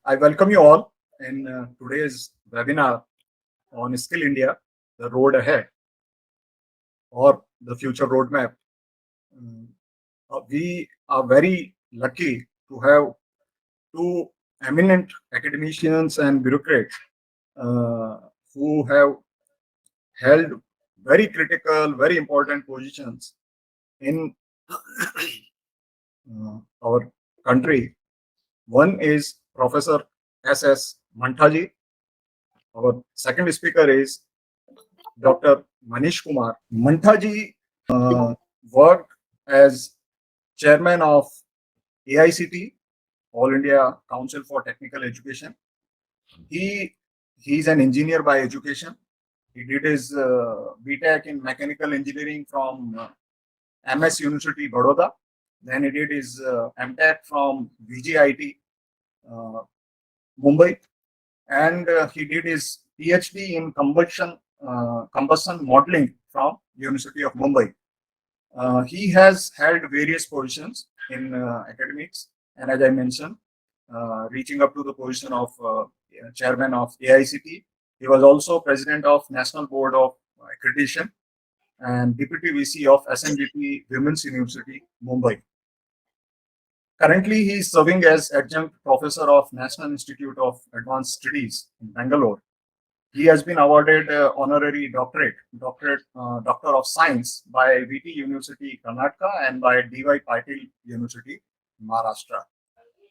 I welcome you all in today's webinar on Skill India, the road ahead or the future roadmap. Um, we are very lucky to have two eminent academicians and bureaucrats uh, who have held very critical, very important positions in our country. One is Professor S.S. Mantaji. Our second speaker is Dr. Manish Kumar. Mantaji uh, worked as chairman of AICT, All India Council for Technical Education. He he's an engineer by education. He did his BTech in mechanical engineering from MS University, Baroda. Then he did his MTech from VGIT, uh, Mumbai, and he did his PhD in combustion modeling from University of Mumbai. He has held various positions in academics, and as I mentioned, reaching up to the position of chairman of AICT. He was also president of National Board of Accreditation and deputy VC of SNDP Women's University, Mumbai. Currently, he is serving as adjunct professor of National Institute of Advanced Studies in Bangalore. He has been awarded honorary Doctor of Science by VT University, Karnataka, and by DY Patil University, Maharashtra.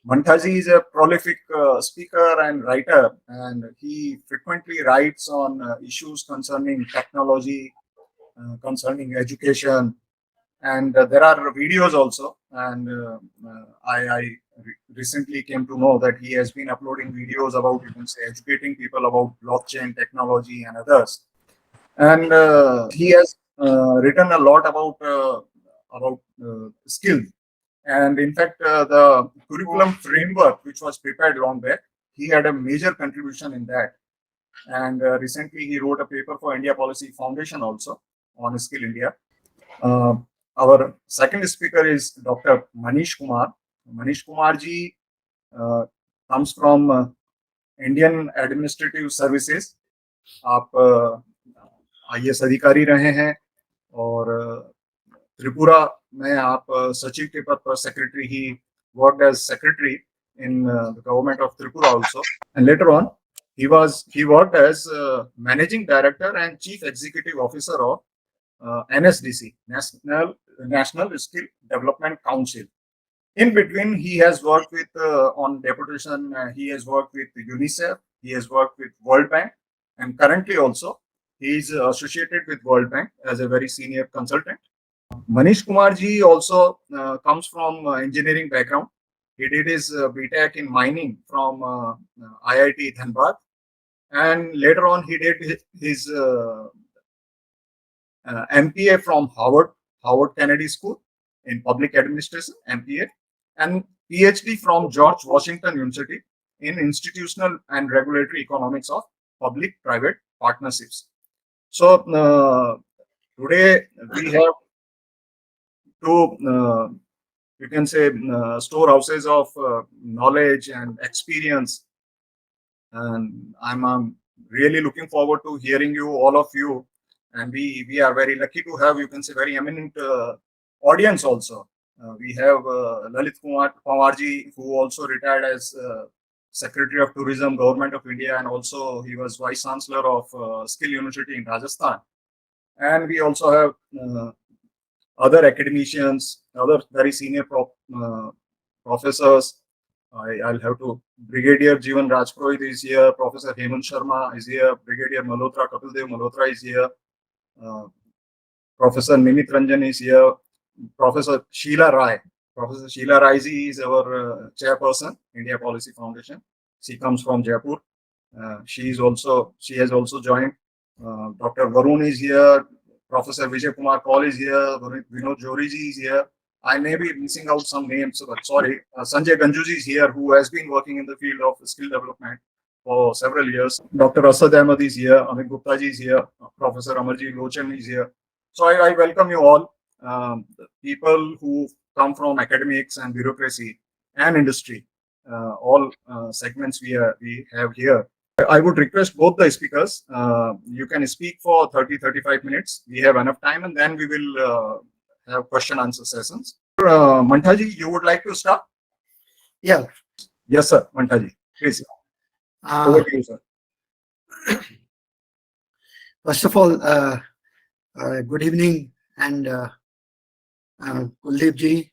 Mantaji is a prolific speaker and writer, and he frequently writes on issues concerning technology, concerning education, and there are videos also. And I recently came to know that he has been uploading videos about, you can say, educating people about blockchain technology and others. And he has written a lot about skill. And in fact, the curriculum framework, which was prepared long back, he had a major contribution in that. And recently, he wrote a paper for India Policy Foundation also on Skill India. Uh, our second speaker is Dr. Manish Kumar. Manish Kumar ji comes from Indian Administrative Services. आप IAS अधिकारी रहे हैं और त्रिपुरा में आप सचिव के पद पर secretary. He worked as secretary in the government of Tripura also, and later on he worked as managing director and chief executive officer of NSDC, National Skill Development Council. In between, he has worked with on deputation. He has worked with UNICEF. He has worked with World Bank, and currently also he is associated with World Bank as a very senior consultant. Manish Kumar ji also comes from engineering background. He did his BTech in mining from IIT Dhanbad, and later on he did his MPA from Howard Kennedy School in Public Administration, MPA, and PhD from George Washington University in Institutional and Regulatory Economics of Public-Private Partnerships. So today we have two, you can say, storehouses of knowledge and experience, and I'm really looking forward to hearing you, all of you. And we are very lucky to have, you can say, very eminent audience also. We have Lalit Kumar Pawarji, who also retired as Secretary of Tourism, Government of India, and also he was Vice Chancellor of Skill University in Rajasthan. And we also have other academicians, other very senior professors. I'll have to, Brigadier Jeevan Rajpurohit is here, Professor Hemant Sharma is here, Brigadier Malhotra, Kapildev Malhotra is here, Professor Nimit Ranjan is here, Professor Sheila Rai. Professor Sheila Rai ji is our chairperson, India Policy Foundation. She comes from Jaipur. She has also joined. Dr. Varun is here. Professor Vijay Kumar Kaul is here. Vinod Johri ji is here. I may be missing out some names, but sorry. Sanjay Ganjuji is here, who has been working in the field of skill development for several years. Dr. Asad Ahmed is here. Amit Gupta ji is here. Professor Amarji Lochan is here. So I welcome you all, people who come from academics and bureaucracy and industry. all segments we have here. I would request both the speakers. You can speak for 30-35 minutes. We have enough time, and then we will have question answer sessions. Mantaji, you would like to start? Yeah. Yes, sir. Mantaji, please. Over to you, sir. First of all, good evening, and Kuldeep ji,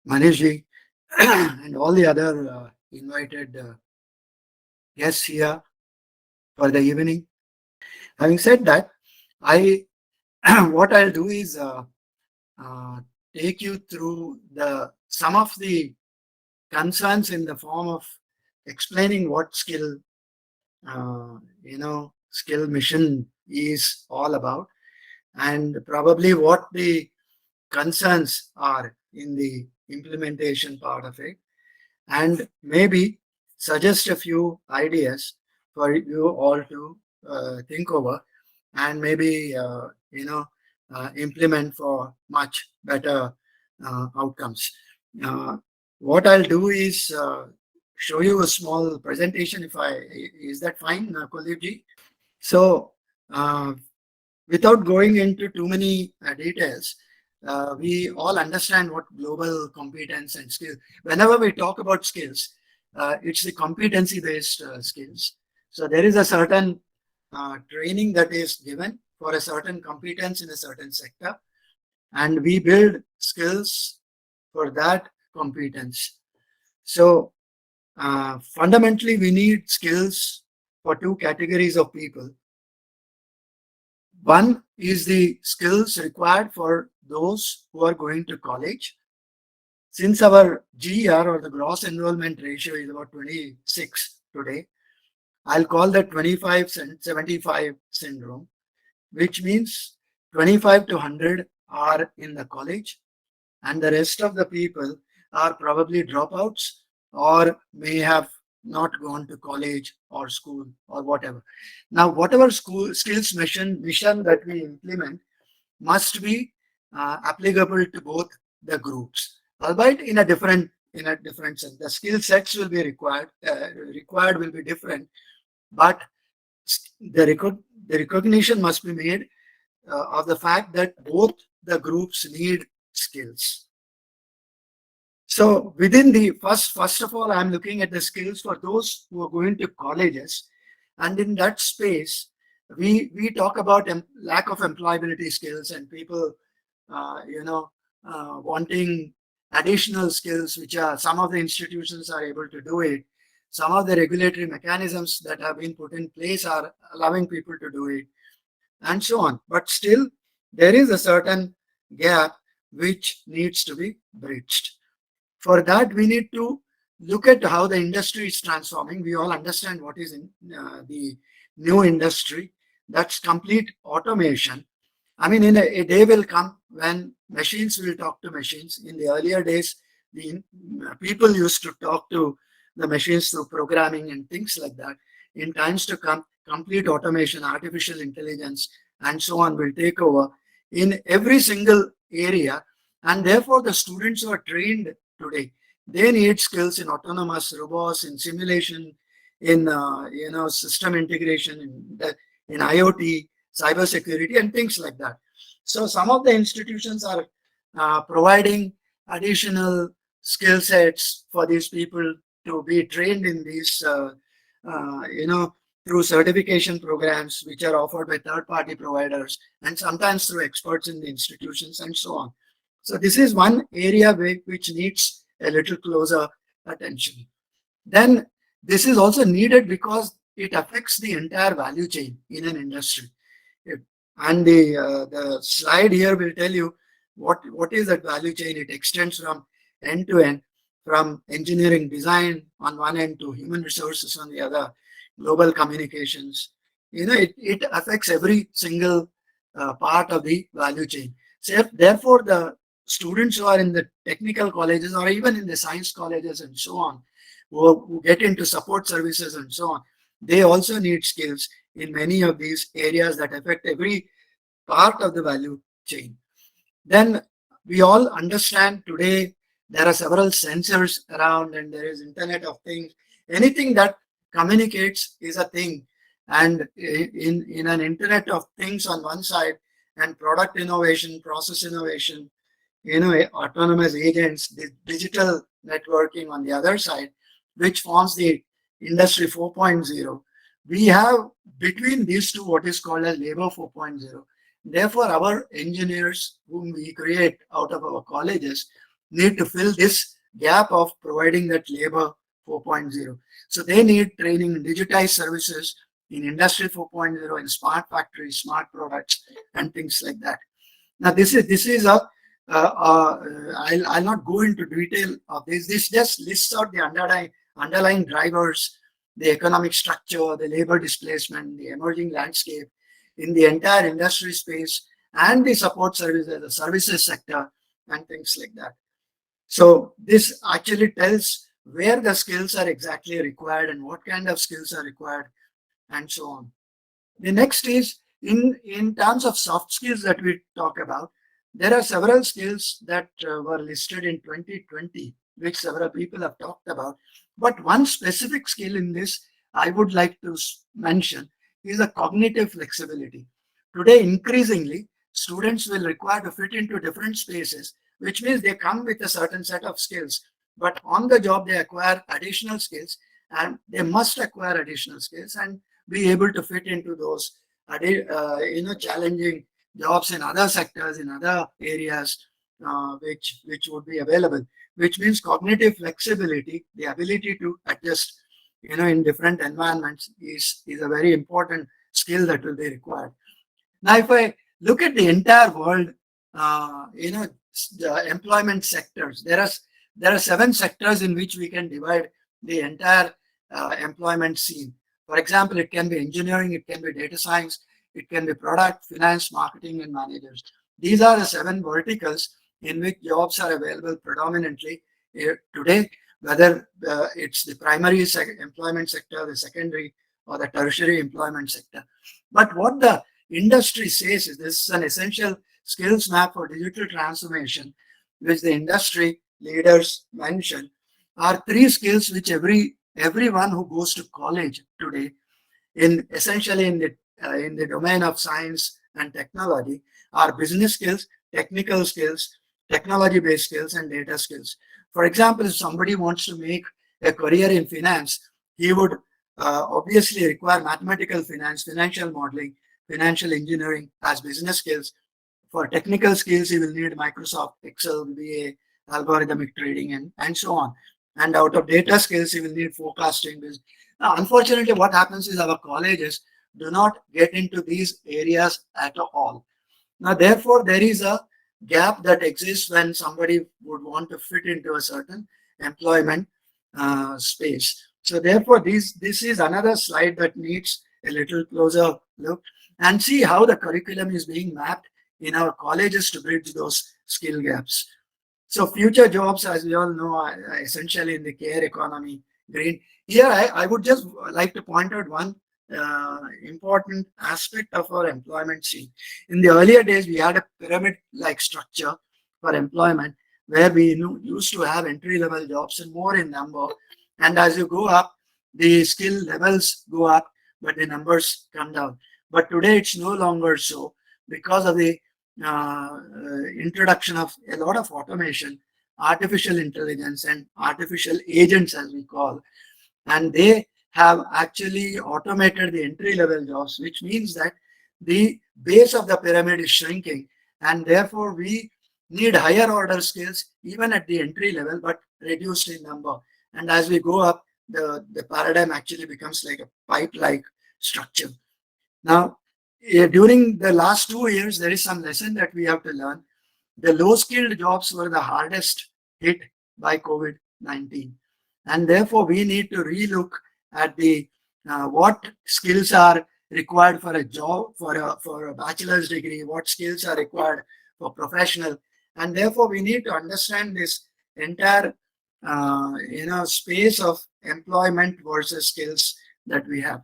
Manish ji, and all the other invited guests here for the evening. Having said that, I what I'll do is take you through some of the concerns in the form of explaining what skill mission is all about, and probably what the concerns are in the implementation part of it, and maybe suggest a few ideas for you all to think over, and maybe implement for much better outcomes. What I'll do is show you a small presentation. Is that fine, Kuldeep ji? So, without going into too many details, we all understand what global competence and skill. Whenever we talk about skills, it's the competency-based skills. So there is a certain training that is given for a certain competence in a certain sector, and we build skills for that competence. So fundamentally, we need skills for two categories of people. One is the skills required for those who are going to college. Since our GER, or the gross enrollment ratio, is about 26 today, I'll call that 25-75 syndrome, which means 25 to 100 are in the college, and the rest of the people are probably dropouts or may have not gone to college or school or whatever. Now, whatever skills mission that we implement must be applicable to both the groups, albeit in a different sense. The skill sets will be required will be different, but the recognition must be made of the fact that both the groups need skills. So within the first of all, I'm looking at the skills for those who are going to colleges, and in that space, we talk about lack of employability skills and people, wanting additional skills, which are some of the institutions are able to do it. Some of the regulatory mechanisms that have been put in place are allowing people to do it, and so on. But still, there is a certain gap which needs to be bridged. For that, we need to look at how the industry is transforming. We all understand what is in the new industry. That's complete automation. I mean, in a day will come when machines will talk to machines. In the earlier days, the people used to talk to the machines through programming and things like that. In times to come, complete automation, artificial intelligence, and so on will take over in every single area. And therefore, the students who are trained today, they need skills in autonomous robots, in simulation, in system integration, in IoT, cybersecurity, and things like that. So some of the institutions are providing additional skill sets for these people to be trained in these, through certification programs which are offered by third-party providers, and sometimes through experts in the institutions, and so on. So this is one area which needs a little closer attention. Then this is also needed because it affects the entire value chain in an industry. And the slide here will tell you what is that value chain. It extends from end to end, from engineering design on one end to human resources on the other, global communications. It affects every single part of the value chain. So therefore, the students who are in the technical colleges or even in the science colleges and so on, who get into support services and so on, they also need skills in many of these areas that affect every part of the value chain. Then we all understand today There are several sensors around, and there is Internet of Things. Anything that communicates is a thing. And in an Internet of Things on one side, and product innovation, process innovation, autonomous agents, digital networking on the other side, which forms the industry 4.0. We have between these two what is called as labor 4.0. Therefore, our engineers whom we create out of our colleges need to fill this gap of providing that labor 4.0. So they need training in digitized services, in industry 4.0, in smart factories, smart products, and things like that. Now, this is a I'll not go into detail of this. This just lists out the underlying drivers, the economic structure, the labor displacement, the emerging landscape in the entire industry space, and the support services, the services sector, and things like that. So this actually tells where the skills are exactly required and what kind of skills are required, and so on. The next is in terms of soft skills that we talk about. There are several skills that were listed in 2020, which several people have talked about. But one specific skill in this I would like to mention is a cognitive flexibility. Today, increasingly, students will require to fit into different spaces, which means they come with a certain set of skills. But on the job, they acquire additional skills, and they must acquire additional skills and be able to fit into those challenging jobs in other sectors, in other areas, which would be available. Which means cognitive flexibility, the ability to adjust, in different environments, is a very important skill that will be required. Now, if I look at the entire world, the employment sectors, there are 7 sectors in which we can divide the entire employment scene. For example, it can be engineering, it can be data science, it can be product, finance, marketing, and managers. These are the 7 verticals in which jobs are available predominantly today, whether it's the primary employment sector, the secondary, or the tertiary employment sector. But what the industry says is this is an essential skills map for digital transformation, which the industry leaders mention, are 3 skills which everyone who goes to college today, essentially in the domain of science and technology, are business skills, technical skills, technology-based skills, and data skills. For example, if somebody wants to make a career in finance, he would obviously require mathematical finance, financial modeling, financial engineering as business skills. For technical skills, he will need Microsoft Excel, VA, algorithmic trading, and so on. And out of data skills, he will need forecasting. Now, unfortunately, what happens is our colleges do not get into these areas at all. Now, therefore, there is a gap that exists when somebody would want to fit into a certain employment space. So, therefore, this is another slide that needs a little closer look, and see how the curriculum is being mapped in our colleges to bridge those skill gaps. So future jobs, as we all know, are essentially in the care economy, green. Here, I would just like to point out one important aspect of our employment scene. In the earlier days, we had a pyramid-like structure for employment, where we used to have entry-level jobs and more in number. And as you go up, the skill levels go up, but the numbers come down. But today, it's no longer so because of the introduction of a lot of automation, artificial intelligence, and artificial agents, as we call, and they have actually automated the entry level jobs, which means that the base of the pyramid is shrinking, and therefore we need higher order skills even at the entry level, but reduced in number. And as we go up, the paradigm actually becomes like a pipe-like structure. Now, during the last 2 years, there is some lesson that we have to learn. The low-skilled jobs were the hardest hit by COVID-19, and therefore we need to relook at the what skills are required for a job, for a bachelor's degree, what skills are required for professional, and therefore we need to understand this entire space of employment versus skills that we have.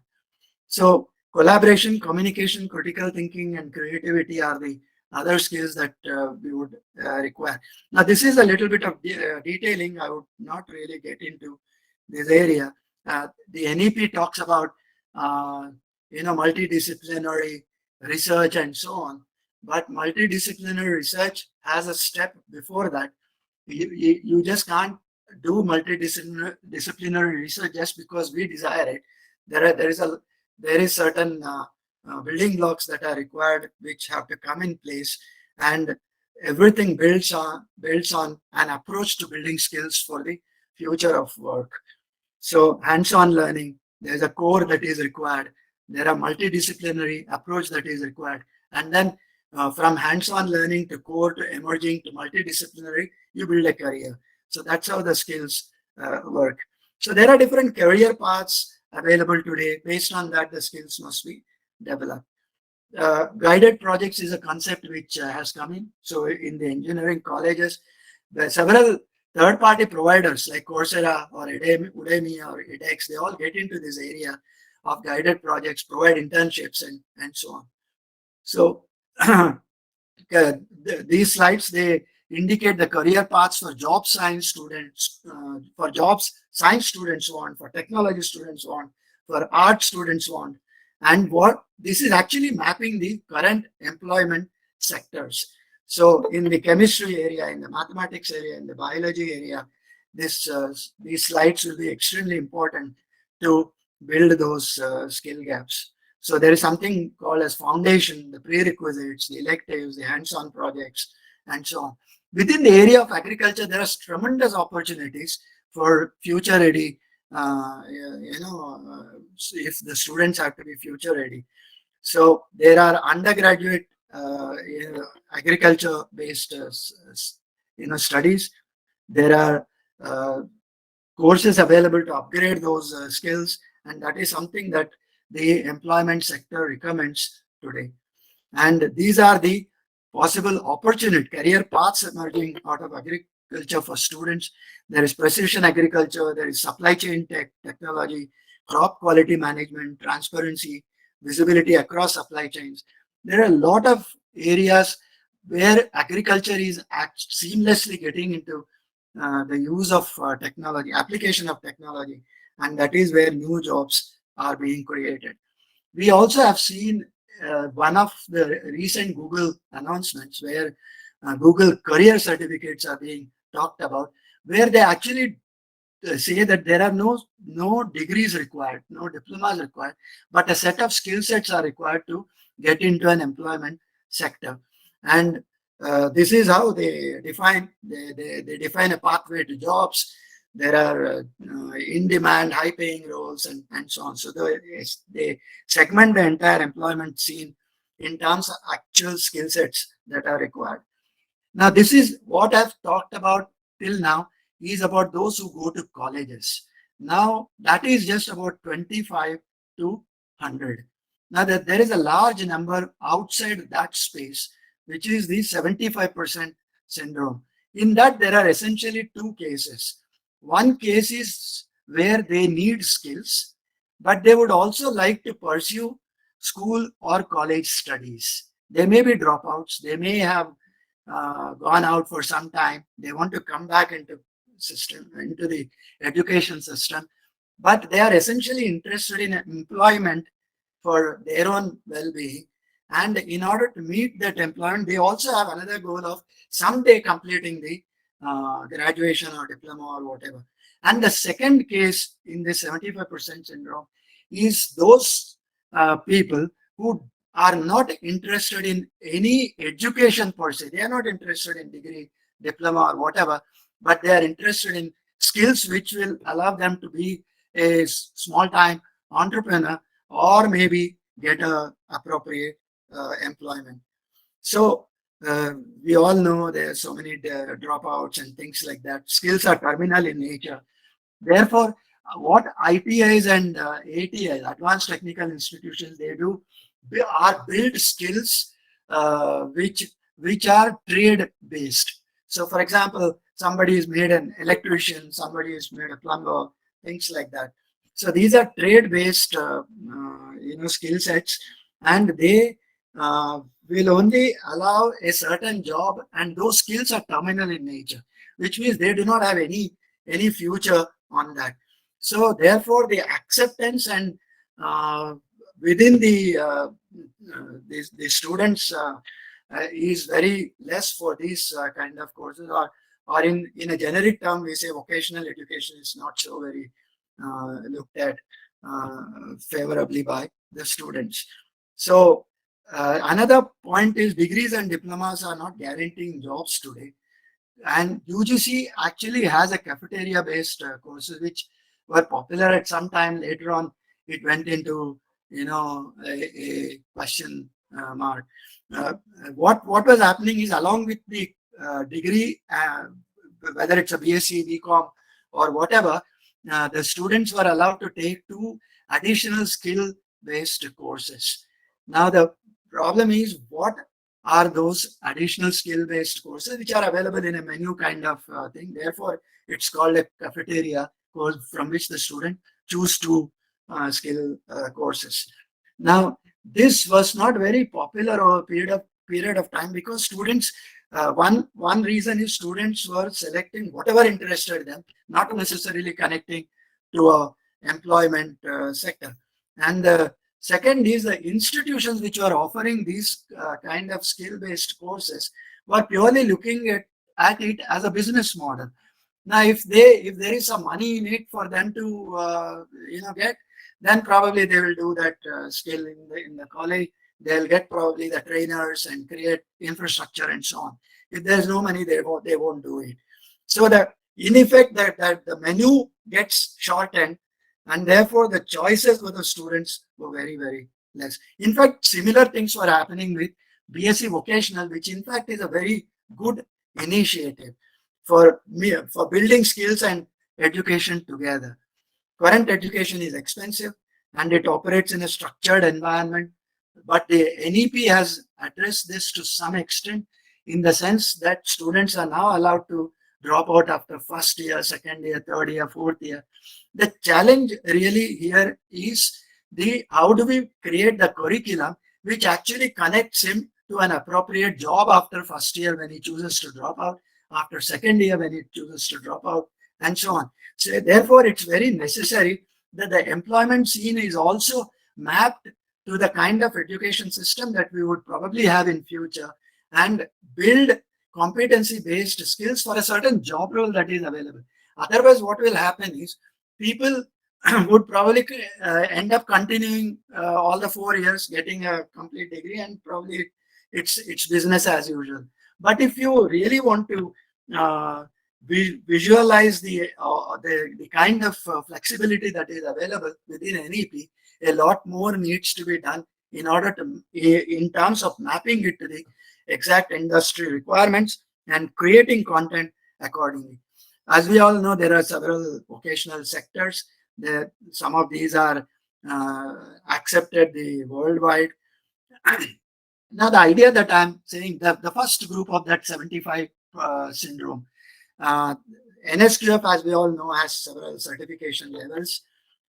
So collaboration, communication, critical thinking, and creativity are the other skills that we would require. Now, this is a little bit of detailing. I would not really get into this area. The NEP talks about, uh, multidisciplinary research and so on. But multidisciplinary research has a step before that. You just can't do multidisciplinary research just because we desire it. There is certain building blocks that are required which have to come in place, and everything builds on an approach to building skills for the future of work. So hands-on learning, there's a core that is required. There are multidisciplinary approach that is required, and then from hands-on learning to core to emerging to multidisciplinary, you build a career. So that's how the skills work. So there are different career paths available today. Based on that, the skills must be developed. Guided projects is a concept which has come in. So in the engineering colleges, there are several third-party providers like Coursera or Udemy or edX. They all get into this area of guided projects, provide internships and so on. So these slides, they indicate the career paths for job science students, for jobs science students want, for technology students want, for art students want, and what this is actually mapping the current employment sectors. So in the chemistry area, in the mathematics area, in the biology area, these slides will be extremely important to build those skill gaps. So there is something called as foundation, the prerequisites, the electives, the hands-on projects, and so on. Within the area of agriculture, there are tremendous opportunities for future ready. If the students have to be future ready, so there are undergraduate agriculture based studies. There are courses available to upgrade those skills, and that is something that the employment sector recommends today. And these are the possible opportunity career paths emerging out of agriculture for students. There is precision agriculture, there is supply chain technology, crop quality management, transparency, visibility across supply chains. There are a lot of areas where agriculture is seamlessly getting into the use of technology, application of technology, and that is where new jobs are being created. We also have seen one of the recent Google announcements where Google career certificates are being talked about, where they actually say that there are no degrees required, no diplomas required, but a set of skill sets are required to get into an employment sector. And this is how they define a pathway to jobs. There are in-demand, high-paying roles, and so on. So they segment the entire employment scene in terms of actual skill sets that are required. Now, this is what I've talked about till now is about those who go to colleges. Now, that is just about 25 to 100. Now, there is a large number outside that space, which is the 75% syndrome. In that, there are essentially two cases. One case is where they need skills, but they would also like to pursue school or college studies. They may be dropouts. They may have gone out for some time. They want to come back into the education system, but they are essentially interested in employment for their own well-being. And in order to meet that employment, they also have another goal of someday completing the graduation or diploma or whatever. And the second case in the 75% syndrome is those people who are not interested in any education per se. They are not interested in degree, diploma, or whatever, but they are interested in skills which will allow them to be a small-time entrepreneur or maybe get a appropriate employment. So we all know there are so many dropouts and things like that. Skills are terminal in nature. Therefore, what ITIs and ATIs, advanced technical institutions, they do are build skills which are trade based. So, for example, somebody is made an electrician, somebody is made a plumber, things like that. So these are trade based skill sets, and they will only allow a certain job, and those skills are terminal in nature, which means they do not have any future on that. So therefore, the acceptance and uh, within the students is very less for these kind of courses, or in a generic term, we say vocational education is not so very looked at uh, favorably by the students. So another point is degrees and diplomas are not guaranteeing jobs today. And UGC actually has a cafeteria based courses which were popular at some time. Later on, it went into a question mark. Uh, what was happening is, along with the degree, whether it's a BSc, BCom, or whatever, the students were allowed to take two additional skill based courses. Now the problem is, what are those additional skill based courses which are available in a menu kind of thing. Therefore, it's called a cafeteria course from which the student choose two skill courses. Now, this was not very popular over a period of time, because students, one reason is students were selecting whatever interested them, not necessarily connecting to a employment sector. And the second is, the institutions which were offering these kind of skill-based courses were purely looking at it as a business model. Now, if there is some money in it for them to get, then probably they will do that skill in the college. They'll get probably the trainers and create infrastructure and so on. If there's no money, they won't do it. So that in effect, that the menu gets shortened, and therefore the choices for the students were very, very less. In fact, similar things were happening with BSc vocational, which in fact is a very good initiative for building skills and education together. Current education is expensive and it operates in a structured environment, but the NEP has addressed this to some extent, in the sense that students are now allowed to drop out after first year, second year, third year, fourth year. The challenge really here is, the how do we create the curriculum which actually connects him to an appropriate job after first year when he chooses to drop out, after second year when he chooses to drop out, and so on. So therefore, it's very necessary that the employment scene is also mapped to the kind of education system that we would probably have in future, and build competency based skills for a certain job role that is available. Otherwise, what will happen is, people would probably end up continuing all the 4 years, getting a complete degree, and probably it's business as usual. But if you really want to uh, visualize the kind of flexibility that is available within NEP, a lot more needs to be done in order to, in terms of mapping it to the exact industry requirements and creating content accordingly. As we all know, there are several vocational sectors. Some of these are accepted the worldwide. Now, the idea that I'm saying, the first group of that 75 syndrome, uh, NSQF, as we all know, has several certification levels,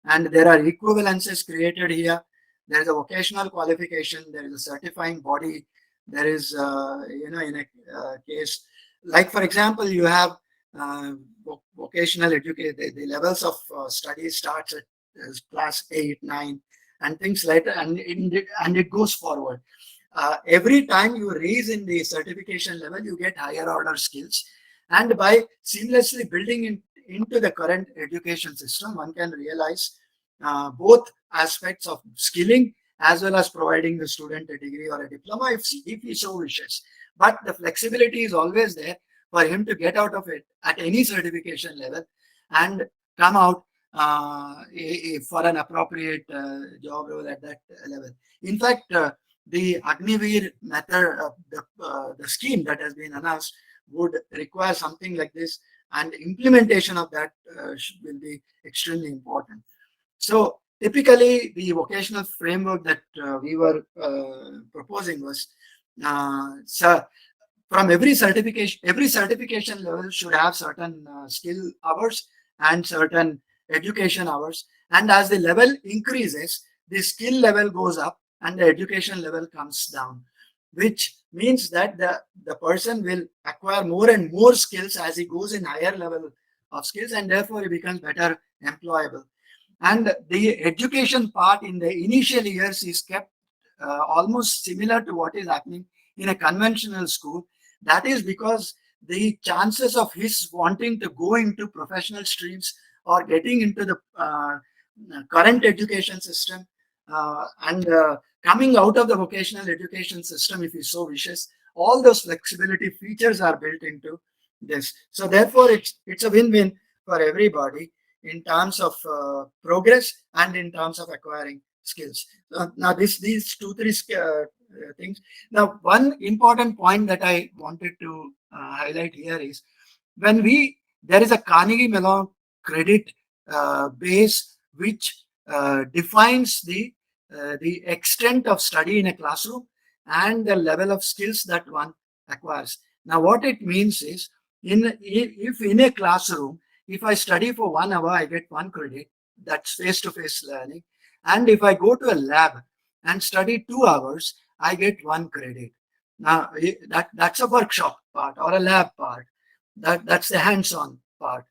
and there are equivalences created here. There is a vocational qualification, there is a certifying body, there is, in a case, like for example, you have vocational education, the levels of study starts at class 8, 9, and things like that, and it goes forward. Every time you raise in the certification level, you get higher order skills. And by seamlessly building into the current education system, one can realize both aspects of skilling as well as providing the student a degree or a diploma if he so wishes. But the flexibility is always there for him to get out of it at any certification level and come out for an appropriate job role at that level. In fact, the Agniveer method, the scheme that has been announced, would require something like this, and implementation of that will be extremely important. So typically, the vocational framework that we were proposing was, so from every certification level should have certain skill hours and certain education hours. And as the level increases, the skill level goes up and the education level comes down. which means that the person will acquire more and more skills as he goes in higher level of skills, and therefore he becomes better employable. And the education part in the initial years is kept almost similar to what is happening in a conventional school. That is because the chances of his wanting to go into professional streams or getting into the current education system and coming out of the vocational education system, if he so wishes, all those flexibility features are built into this. So therefore, it's a win-win for everybody in terms of progress and in terms of acquiring skills. Now, these two, three things. Now, one important point that I wanted to highlight here is when there is a Carnegie Mellon credit base which defines the extent of study in a classroom and the level of skills that one acquires. Now, what it means is, if in a classroom, if I study for 1 hour, I get 1 credit. That's face-to-face learning. And if I go to a lab and study 2 hours, I get 1 credit. Now, that's a workshop part or a lab part. That's the hands-on part.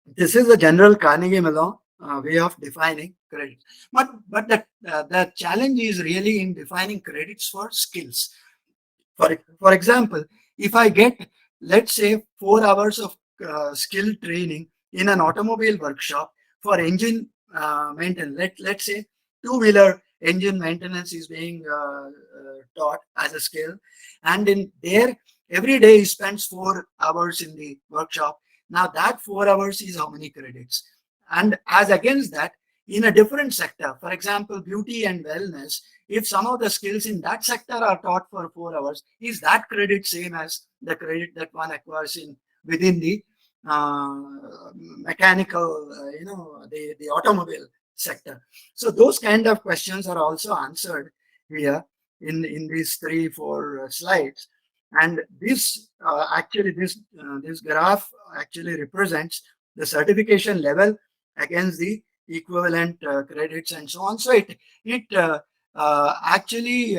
This is the general Carnegie Mellon way of defining credits. But the challenge is really in defining credits for skills. For example, if I get, let's say, 4 hours of skill training in an automobile workshop for engine maintenance, let's say two-wheeler engine maintenance is being taught as a skill, and in there every day he spends 4 hours in the workshop. Now that 4 hours is how many credits? And as against that, in a different sector, for example, beauty and wellness, if some of the skills in that sector are taught for 4 hours, is that credit same as the credit that one acquires in within the mechanical, the automobile sector? So those kind of questions are also answered here in these 3-4 slides. And this this graph actually represents the certification level against the equivalent credits and so on. So it actually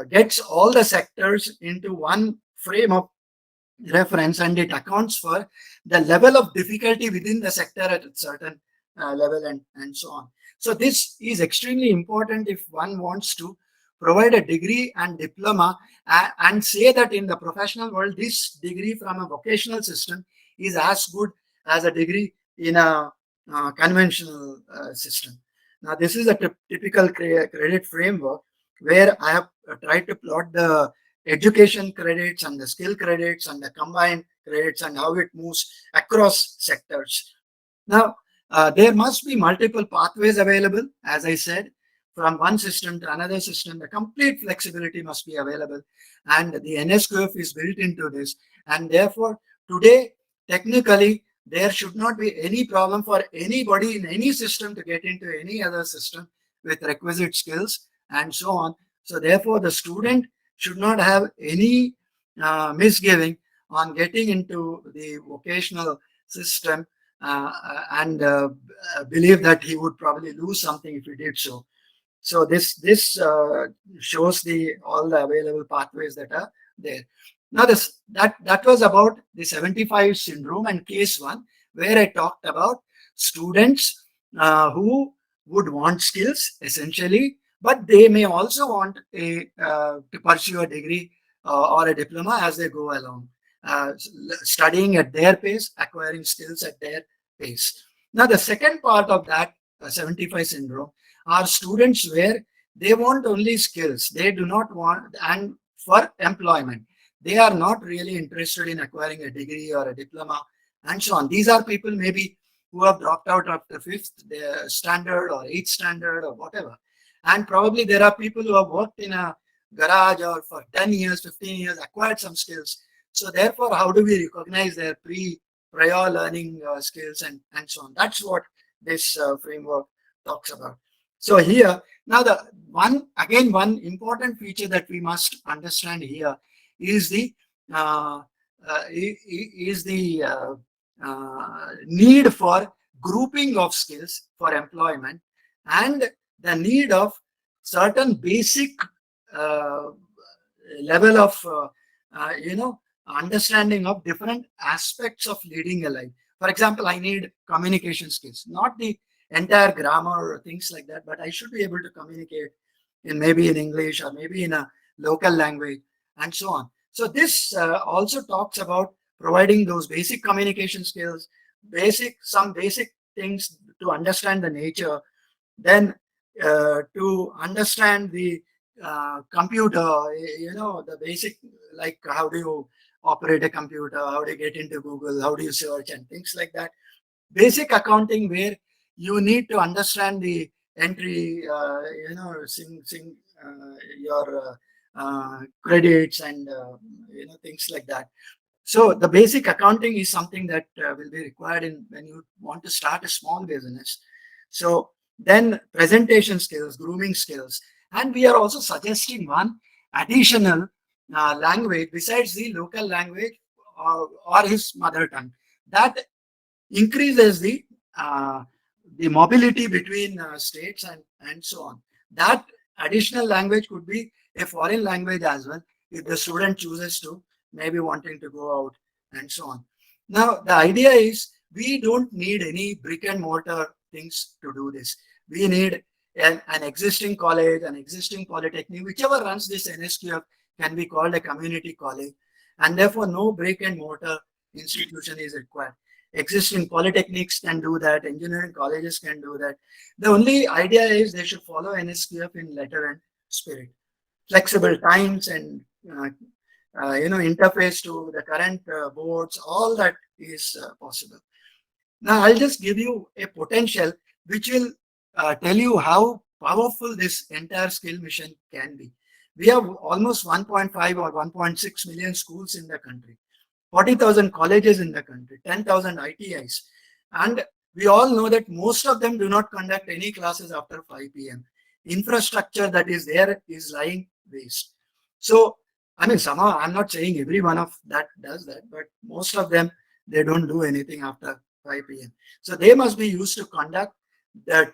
gets all the sectors into one frame of reference, and it accounts for the level of difficulty within the sector at a certain level and so on. So this is extremely important if one wants to provide a degree and diploma and say that in the professional world, this degree from a vocational system is as good as a degree in a conventional system. Now, this is a typical credit framework where I have tried to plot the education credits and the skill credits and the combined credits and how it moves across sectors. Now, there must be multiple pathways available, as I said, from one system to another system. The complete flexibility must be available, and the NSQF is built into this. And therefore, today, technically, there should not be any problem for anybody in any system to get into any other system with requisite skills and so on. So therefore, the student should not have any misgiving on getting into the vocational system and believe that he would probably lose something if he did so. So this shows all the available pathways that are there. Now that was about the 75 syndrome and case 1, where I talked about students who would want skills essentially, but they may also want to pursue a degree or a diploma as they go along, studying at their pace, acquiring skills at their pace. Now the second part of that 75 syndrome are students where they want only skills. They do not want, and for employment, they are not really interested in acquiring a degree or a diploma and so on. These are people maybe who have dropped out of the 5th standard or 8th standard or whatever. And probably there are people who have worked in a garage or for 10 years, 15 years, acquired some skills. So therefore, how do we recognize their prior learning skills and so on? That's what this framework talks about. So here, now one important feature that we must understand here is the need for grouping of skills for employment and the need of certain basic uh, level of understanding of different aspects of leading a life. For example, I need communication skills, not the entire grammar or things like that, but I should be able to communicate in maybe in English or maybe in a local language and so on. So this also talks about providing those basic communication skills, some basic things to understand the nature, then to understand the computer, the basic, like how do you operate a computer, how do you get into Google, how do you search and things like that. Basic accounting where you need to understand the entry, your credits and things like that. So the basic accounting is something that will be required in when you want to start a small business. So then presentation skills, grooming skills, and we are also suggesting one additional language besides the local language or his mother tongue that increases the mobility between states and so on. That additional language could be a foreign language as well if the student chooses to, maybe wanting to go out and so on. Now, the idea is we don't need any brick and mortar things to do this. We need an existing college, an existing polytechnic, whichever runs this NSQF can be called a community college, and therefore no brick and mortar institution is required. Existing polytechnics can do that, engineering colleges can do that. The only idea is they should follow NSQF in letter and spirit. Flexible times and interface to the current boards, all that is possible. Now, I'll just give you a potential which will tell you how powerful this entire skill mission can be. We have almost 1.5 or 1.6 million schools in the country, 40,000 colleges in the country, 10,000 ITIs. And we all know that most of them do not conduct any classes after 5 p.m. Infrastructure that is there is lying waste. So, I mean, somehow I'm not saying every one of that does that, but most of them, they don't do anything after 5 p.m. So they must be used to conduct the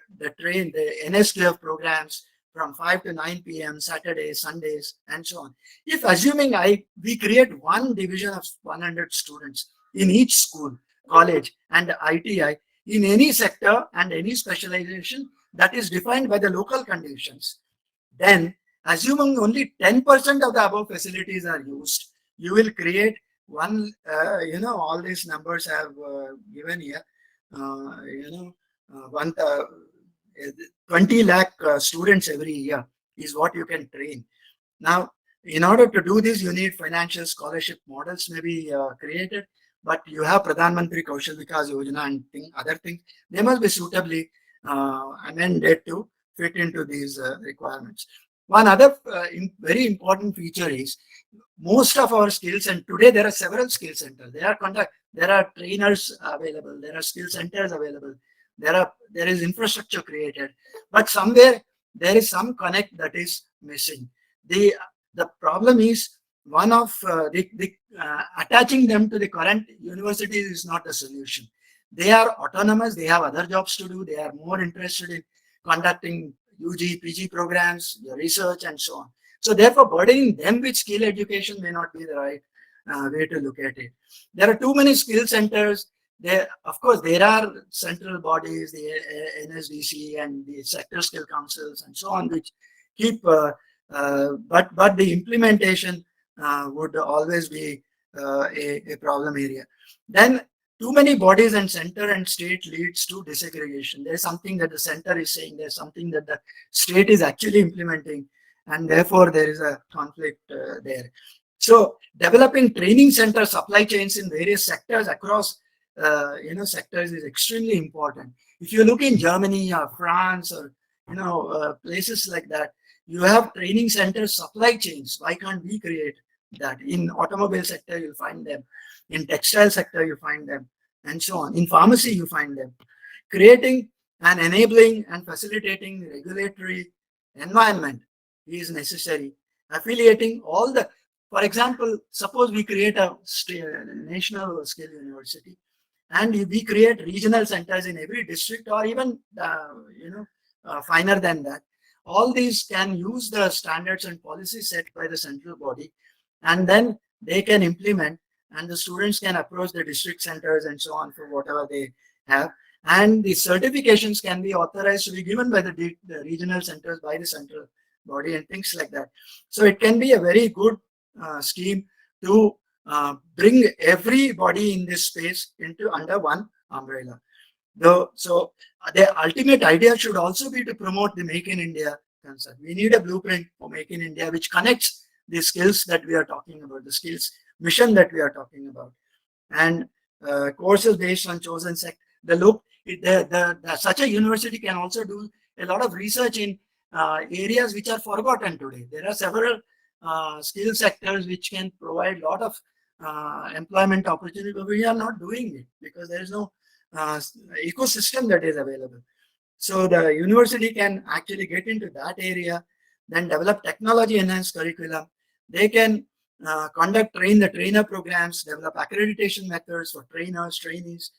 NSQF programs from 5 to 9 p.m., Saturdays, Sundays, and so on. If assuming we create one division of 100 students in each school, college, and ITI in any sector and any specialization that is defined by the local conditions, then assuming only 10% of the above facilities are used, you will create one, all these numbers have given here, uh, you know, one 20 lakh students every year is what you can train. Now, in order to do this, you need financial scholarship models may be created, but you have Pradhan Mantri Kaushal Vikas Yojana and other things. They must be suitably amended to fit into these requirements. One other very important feature is most of our skills, and today there are several skill centers. There are trainers available. There are skill centers available. There is infrastructure created, but somewhere there is some connect that is missing. The problem is one of attaching them to the current universities is not the solution. They are autonomous. They have other jobs to do. They are more interested in conducting UG, PG programs, the research, and so on. So therefore, burdening them with skill education may not be the right way to look at it. There are too many skill centers. Of course, there are central bodies, the NSDC and the sector skill councils and so on, which keep, but the implementation would always be a problem area. Then too many bodies and center and state leads to desegregation. There's something that the center is saying, there's something that the state is actually implementing, and therefore there is a conflict there. So developing training center supply chains in various sectors across sectors is extremely important. If you look in Germany or France or places like that, you have training centers, supply chains. Why can't we create that? In automobile sector, you'll find them. In textile sector, you find them, and so on. In pharmacy, you find them. Creating and enabling and facilitating regulatory environment is necessary. Affiliating all the, for example, suppose we create a national skill university, and we create regional centers in every district, or even finer than that. all these can use the standards and policies set by the central body, and then they can implement, and the students can approach the district centers and so on for whatever they have. And the certifications can be authorized to be given by the regional centers by the central body and things like that. So it can be a very good scheme to bring everybody in this space into under one umbrella. So the ultimate idea should also be to promote the Make in India concept. We need a blueprint for Make in India which connects the skills that we are talking about, the skills mission that we are talking about, and courses based on chosen sector. Such a university can also do a lot of research in areas which are forgotten today. There are several skill sectors which can provide a lot of employment opportunity, but we are not doing it because there is no ecosystem that is available. So the university can actually get into that area, then develop technology enhanced curriculum. They can train the trainer programs, develop accreditation methods for trainers, trainees.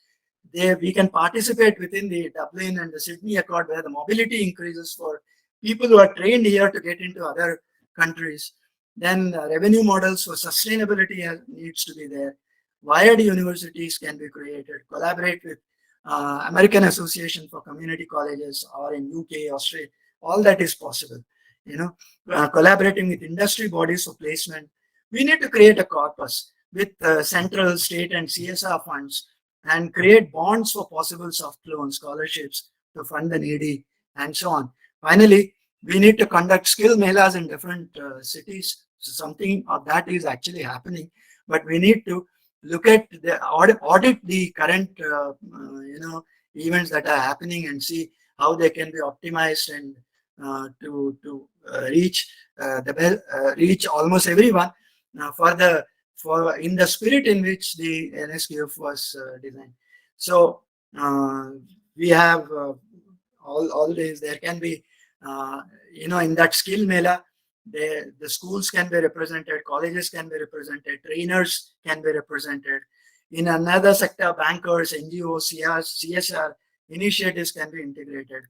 We can participate within the Dublin and the Sydney Accord, where the mobility increases for people who are trained here to get into other countries. Then revenue models for sustainability needs to be there. Wired universities can be created, collaborate with American Association for Community Colleges, or in UK, Australia. All that is possible. Collaborating with industry bodies for placement. We need to create a corpus with central, state, and CSR funds, and create bonds for possible soft loan scholarships to fund the needy, and so on. Finally, we need to conduct skill melas in different cities. So something of that is actually happening, but we need to look at the audit the current events that are happening and see how they can be optimized and to reach almost everyone for in the spirit in which the NSQF was designed. So we have all days. There can be in that skill mela, the schools can be represented, colleges can be represented, trainers can be represented. In another sector, bankers, NGOs, CSR initiatives can be integrated.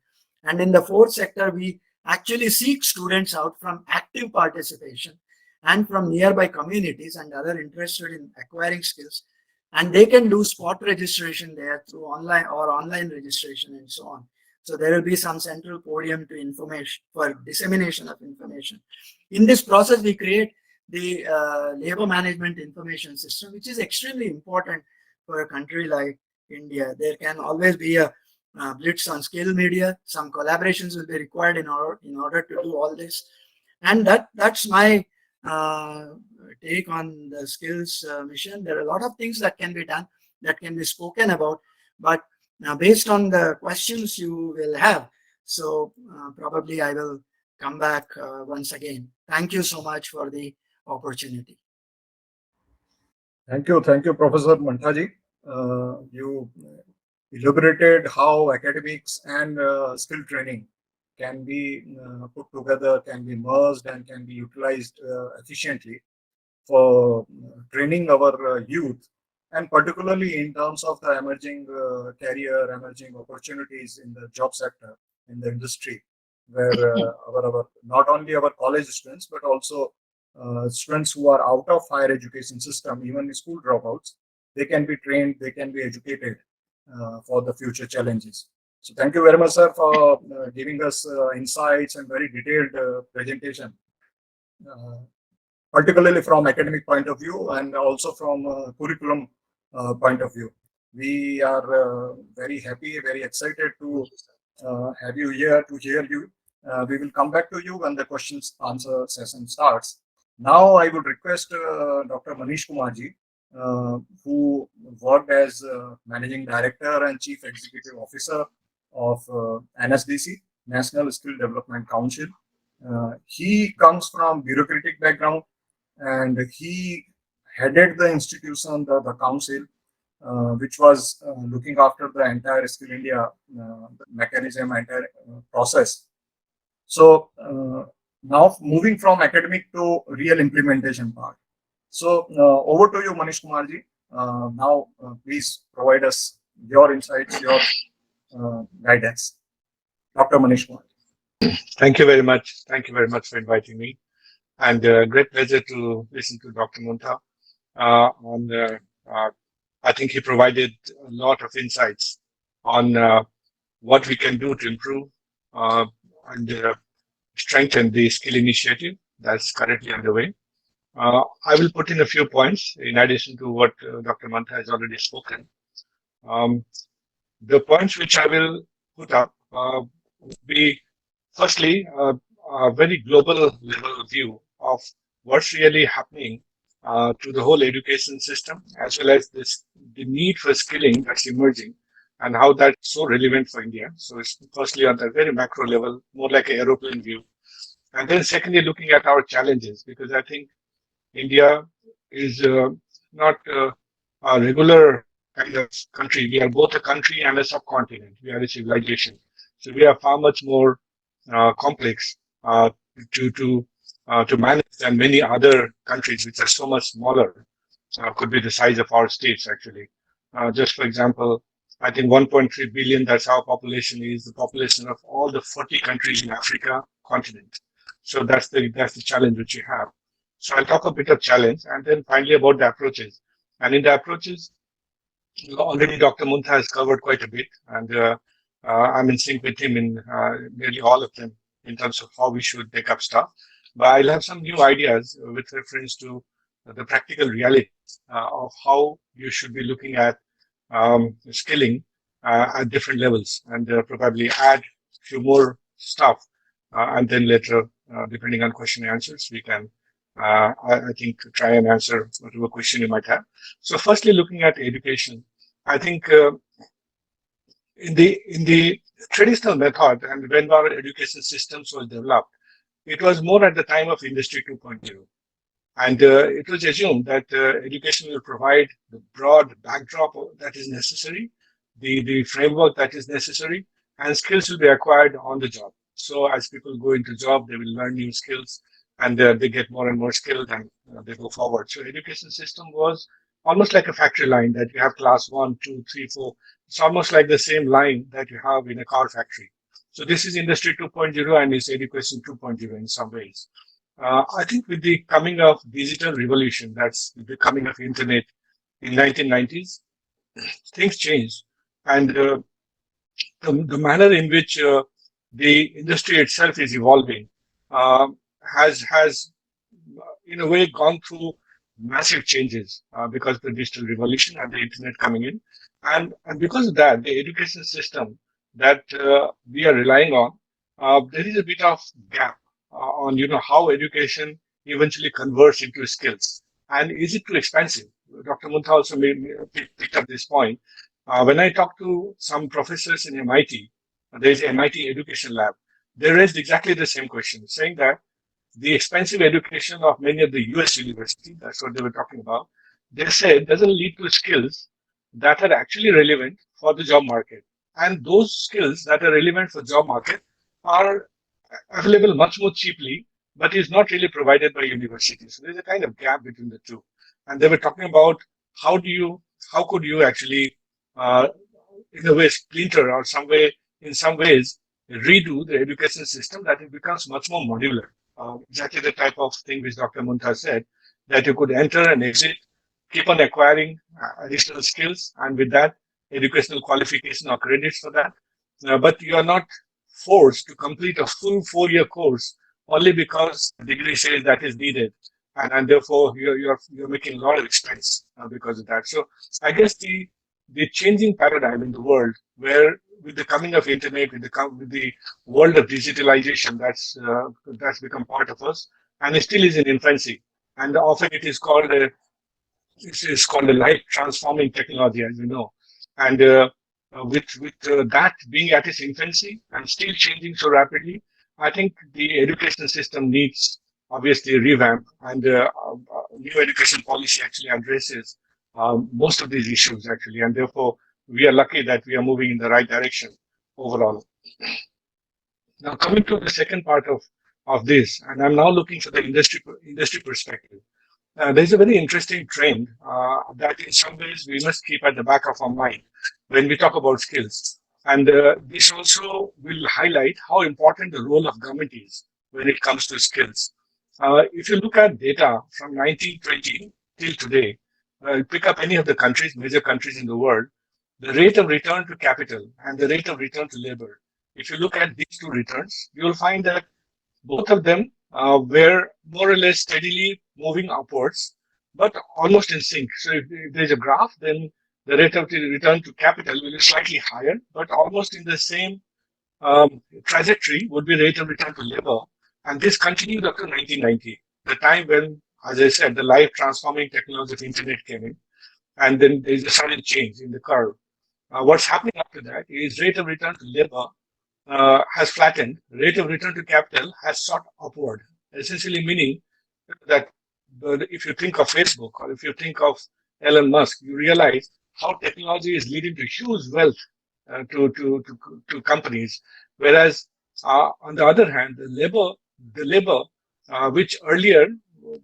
And in the fourth sector, we actually seek students out from active participation and from nearby communities and other interested in acquiring skills. And they can do spot registration there through online registration and so on. So there will be some central podium to information for dissemination of information. In this process, we create the labor management information system, which is extremely important for a country like India. There can always be a blitz on skill media. Some collaborations will be required in order to do all this. And that's my take on the skills mission. There are a lot of things that can be done, that can be spoken about, but based on the questions you will have, so probably I will come back once again. Thank you so much for the opportunity. Thank you, Professor Mantaji. You elaborated how academics and skill training can be put together, can be merged, and can be utilized efficiently for training our youth, and particularly in terms of the emerging career, emerging opportunities in the job sector, in the industry, where our not only our college students, but also students who are out of higher education system, even school dropouts, they can be trained, they can be educated for the future challenges. So thank you very much, sir, for giving us insights and very detailed presentation, particularly from academic point of view and also from curriculum point of view. We are very happy, very excited to have you here, to hear you. We will come back to you when the questions answer session starts. Now I would request Dr. Manish Kumarji, who worked as Managing Director and Chief Executive Officer of NSDC, National Skill Development Council. He comes from bureaucratic background, and he headed the institution, the council, which was looking after the entire Skill India mechanism, entire process. So now moving from academic to real implementation part. So over to you, Manish Kumarji. Now, please provide us your insights, your guidance. Dr. Manish Kumarji. Thank you very much. Thank you very much for inviting me. And great pleasure to listen to Dr. Munta. On, I think he provided a lot of insights on what we can do to improve uh, and strengthen the skill initiative that's currently underway. I will put in a few points in addition to what Dr. Mantha has already spoken. Um, the points which I will put up would be firstly a very global level view of what's really happening to the whole education system, as well as the need for skilling that's emerging and how that's so relevant for India. So it's firstly on the very macro level, more like an aeroplane view. And then secondly, looking at our challenges, because I think India is not a regular kind of country. We are both a country and a subcontinent. We are a civilization. So we are far much more complex to to to manage than many other countries, which are so much smaller. Could be the size of our states actually. Just for example, I think 1.3 billion. That's our population is the population of all the 40 countries in Africa continent. So that's the challenge which we have. So I'll talk a bit of challenge and then finally about the approaches. And in the approaches, already Dr. Muntha has covered quite a bit, and I'm in sync with him in nearly all of them in terms of how we should take up stuff. But I'll have some new ideas with reference to the practical reality of how you should be looking at skilling at different levels, and probably add a few more stuff, and then later, depending on question and answers, we can, I think, try and answer whatever question you might have. So, firstly, looking at education, I think in the traditional method and when our education systems was developed, it was more at the time of Industry 2.0. And it was assumed that education will provide the broad backdrop that is necessary, the framework that is necessary, and skills will be acquired on the job. So as people go into job, they will learn new skills, and they get more and more skilled, and they go forward. So education system was almost like a factory line that you have class 1, 2, 3, 4. It's almost like the same line that you have in a car factory. So this is Industry 2.0 and it's Education 2.0 in some ways. I think with the coming of digital revolution, that's the coming of internet in 1990s, things changed, and the manner in which the industry itself is evolving uh, has in a way gone through massive changes because of the digital revolution and the internet coming in, and because of that, the education system that we are relying on, there is a bit of gap on how education eventually converts into skills, and is it too expensive? Dr. Muntha also picked up this point. When I talk to some professors in MIT, there is MIT Education Lab. They raised exactly the same question, saying that the expensive education of many of the US universities, that's what they were talking about, they said doesn't lead to skills that are actually relevant for the job market. And those skills that are relevant for job market are available much more cheaply, but is not really provided by universities. So there's a kind of gap between the two. And they were talking about how do you, how could you actually, uh, in a way, splinter or some way, in some ways, redo the education system that it becomes much more modular. Exactly the type of thing which Dr. Munta said, that you could enter and exit, keep on acquiring additional skills, and with that, educational qualification or credits for that. But you are not forced to complete a full 4 year course only because the degree says that is needed, and therefore you're making a lot of expense because of that. So I guess the changing paradigm in the world, where with the coming of internet, with the world of digitalization, that's become part of us, and it still is in infancy, and often it is called a life transforming technology, as you know. And with that being at its infancy and still changing so rapidly, I think the education system needs obviously a revamp, and new education policy actually addresses most of these issues actually, and therefore we are lucky that we are moving in the right direction overall. Now coming to the second part of this, and I'm now looking for the industry perspective. There's a very interesting trend that in some ways we must keep at the back of our mind when we talk about skills. And this also will highlight how important the role of government is when it comes to skills. If you look at data from 1920 till today, pick up any of the countries, major countries in the world, the rate of return to capital and the rate of return to labor. If you look at these two returns, you will find that both of them were more or less steadily moving upwards, but almost in sync. So if there's a graph, then the rate of return to capital will be slightly higher, but almost in the same trajectory would be rate of return to labor. And this continued up to 1990, the time when, as I said, the life transforming technology of internet came in. And then there's a sudden change in the curve. What's happening after that is rate of return to labor has flattened, rate of return to capital has shot upward, essentially meaning that if you think of Facebook or if you think of Elon Musk, you realize how technology is leading to huge wealth to companies, whereas on the other hand, the labor, which earlier,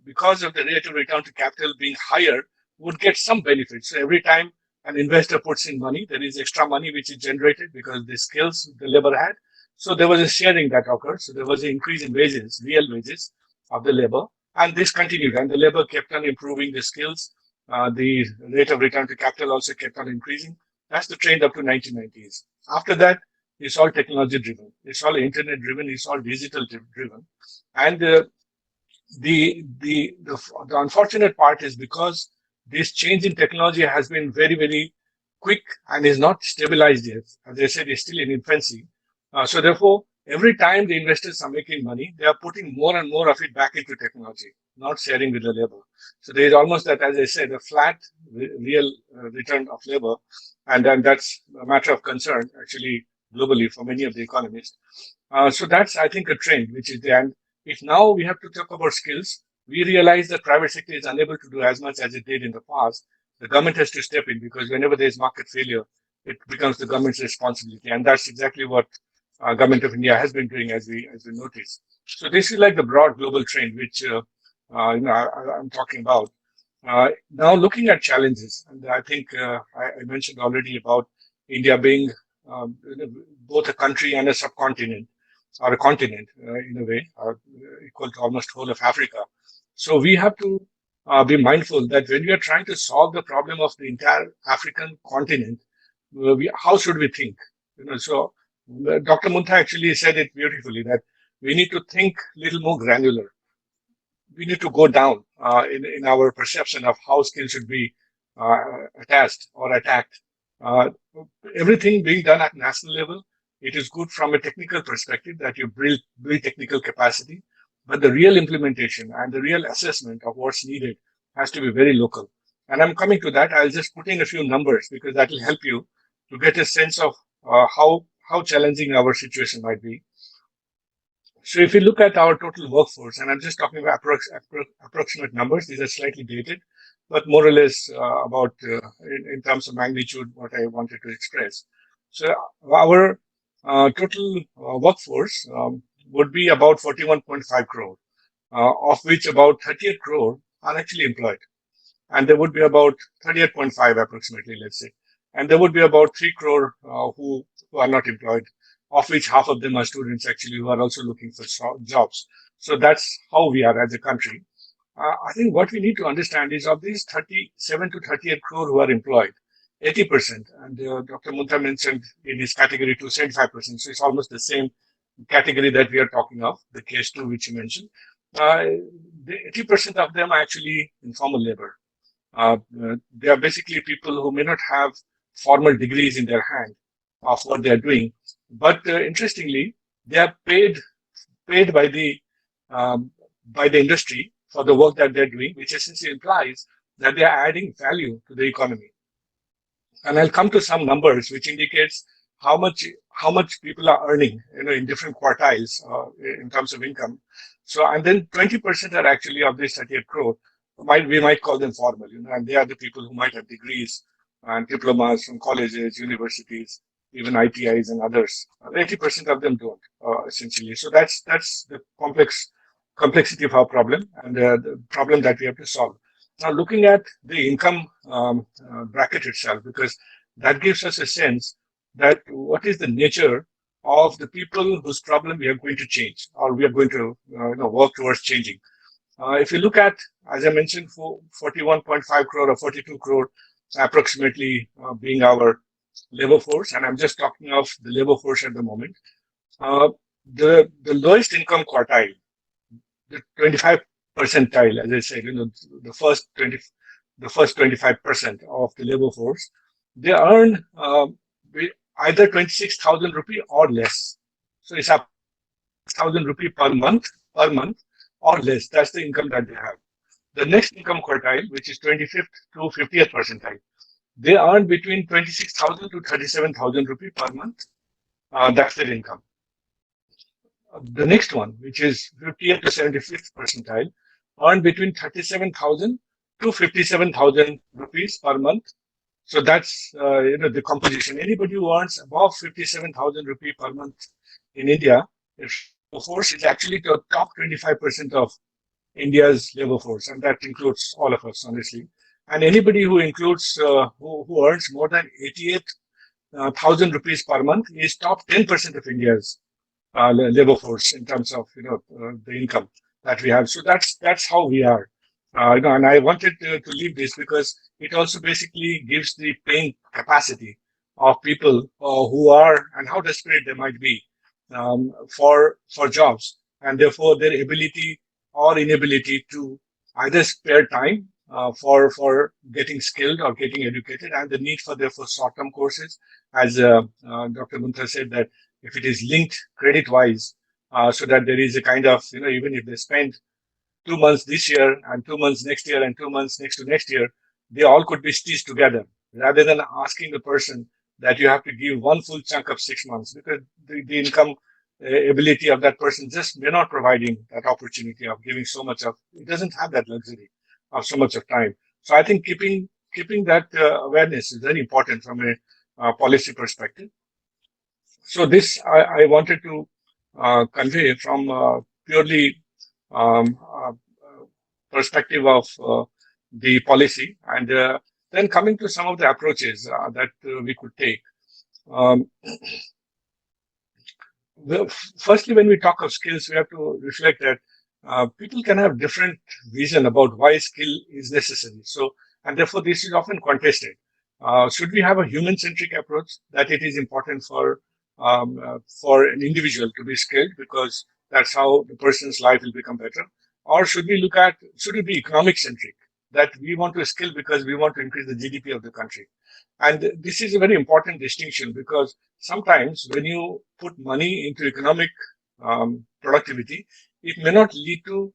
because of the rate of return to capital being higher, would get some benefits. So every time an investor puts in money, there is extra money which is generated because the skills the labor had. So there was a sharing that occurred. So there was an increase in wages, real wages of the labor. And this continued, and the labor kept on improving the skills. The rate of return to capital also kept on increasing. That's the trend up to 1990s. After that, it's all technology driven. It's all internet driven. It's all digital driven. And the unfortunate part is because this change in technology has been very, very quick and is not stabilized yet. As I said, it's still in infancy. So therefore, every time the investors are making money, they are putting more and more of it back into technology, not sharing with the labor. So there is almost that, as I said, a flat real return of labor. And then that's a matter of concern, actually, globally for many of the economists. So that's, I think, a trend which is there. And if now we have to talk about skills, we realize that private sector is unable to do as much as it did in the past. The government has to step in because whenever there is market failure, it becomes the government's responsibility, and that's exactly what government of India has been doing, as we notice. So this is like the broad global trend which I'm talking about. Now looking at challenges, and I think I mentioned already about India being both a country and a subcontinent or a continent in a way, equal to almost whole of Africa. So we have to be mindful that when we are trying to solve the problem of the entire African continent, how should we think? So Dr. Munta actually said it beautifully that we need to think a little more granular. We need to go down in our perception of how skills should be attached or attacked. Uh, Everything being done at national level, it is good from a technical perspective that you build technical capacity, but the real implementation and the real assessment of what's needed has to be very local. And I'm coming to that. I'll just put in a few numbers because that will help you to get a sense of how challenging our situation might be. So if you look at our total workforce, and I'm just talking about approximate numbers, these are slightly dated, but more or less about in terms of magnitude, what I wanted to express. So our total workforce would be about 41.5 crore, of which about 38 crore are actually employed. And there would be about 38.5 approximately, let's say. And there would be about 3 crore who are not employed, of which half of them are students actually who are also looking for jobs. So that's how we are as a country. I think what we need to understand is of these 37 to 38 crore who are employed, 80%, and Dr. Munta mentioned in his category to 75%. So it's almost the same category that we are talking of, the case two which you mentioned. The 80% of them are actually informal labor. They are basically people who may not have formal degrees in their hand of what they are doing, but interestingly, they are paid by the industry for the work that they're doing, which essentially implies that they are adding value to the economy. And I'll come to some numbers which indicates how much people are earning, in different quartiles in terms of income. So, and then 20% are actually of this 38 crore. We might call them formal, and they are the people who might have degrees and diplomas from colleges, universities, even ITIs and others. 80% of them don't, essentially. So that's the complexity of our problem and the problem that we have to solve. Now, looking at the income bracket itself, because that gives us a sense that what is the nature of the people whose problem we are going to change, or we are going to work towards changing. If you look at, as I mentioned, for 41.5 crore or 42 crore approximately being our labor force, and I'm just talking of the labor force at the moment, uh, the lowest income quartile, the 25 percentile, as I said, the first 20, the first 25% of the labor force, they earn either 26,000 rupee or less. So it's up 1,000 rupee per month or less. That's the income that they have. The next income quartile, which is 25th to 50th percentile, they earn between 26,000 to 37,000 rupee per month. That's their income. The next one, which is 50th to 75th percentile, earn between 37,000 to 57,000 rupees per month. So that's the composition. Anybody who earns above 57,000 rupee per month in India, if the force is actually the top 25% of India's labor force, and that includes all of us, honestly. And anybody who includes who earns more than 88,000 rupees per month is top 10% of India's labor force in terms of the income that we have. So that's how we are. And I wanted to leave this because it also basically gives the paying capacity of people who are and how desperate they might be for jobs, and therefore their ability or inability to either spare time for getting skilled or getting educated, and the need for therefore short-term courses, as Dr. Munta said, that if it is linked credit-wise, so that there is a kind of, even if they spend 2 months this year and 2 months next year and 2 months next to next year, they all could be stitched together rather than asking the person that you have to give one full chunk of 6 months, because the income ability of that person just may not providing that opportunity of giving so much of, it doesn't have that luxury of so much of time. So I think keeping that awareness is very important from a policy perspective. So this I wanted to convey from purely um, uh, perspective of the policy, and then coming to some of the approaches that we could take. Um, well, firstly, when we talk of skills, we have to reflect that people can have different vision about why skill is necessary. So, and therefore, this is often contested. Should we have a human-centric approach that it is important for an individual to be skilled because that's how the person's life will become better? Or should we look at, should it be economic-centric, that we want to skill because we want to increase the GDP of the country? And this is a very important distinction, because sometimes when you put money into economic productivity, it may not lead to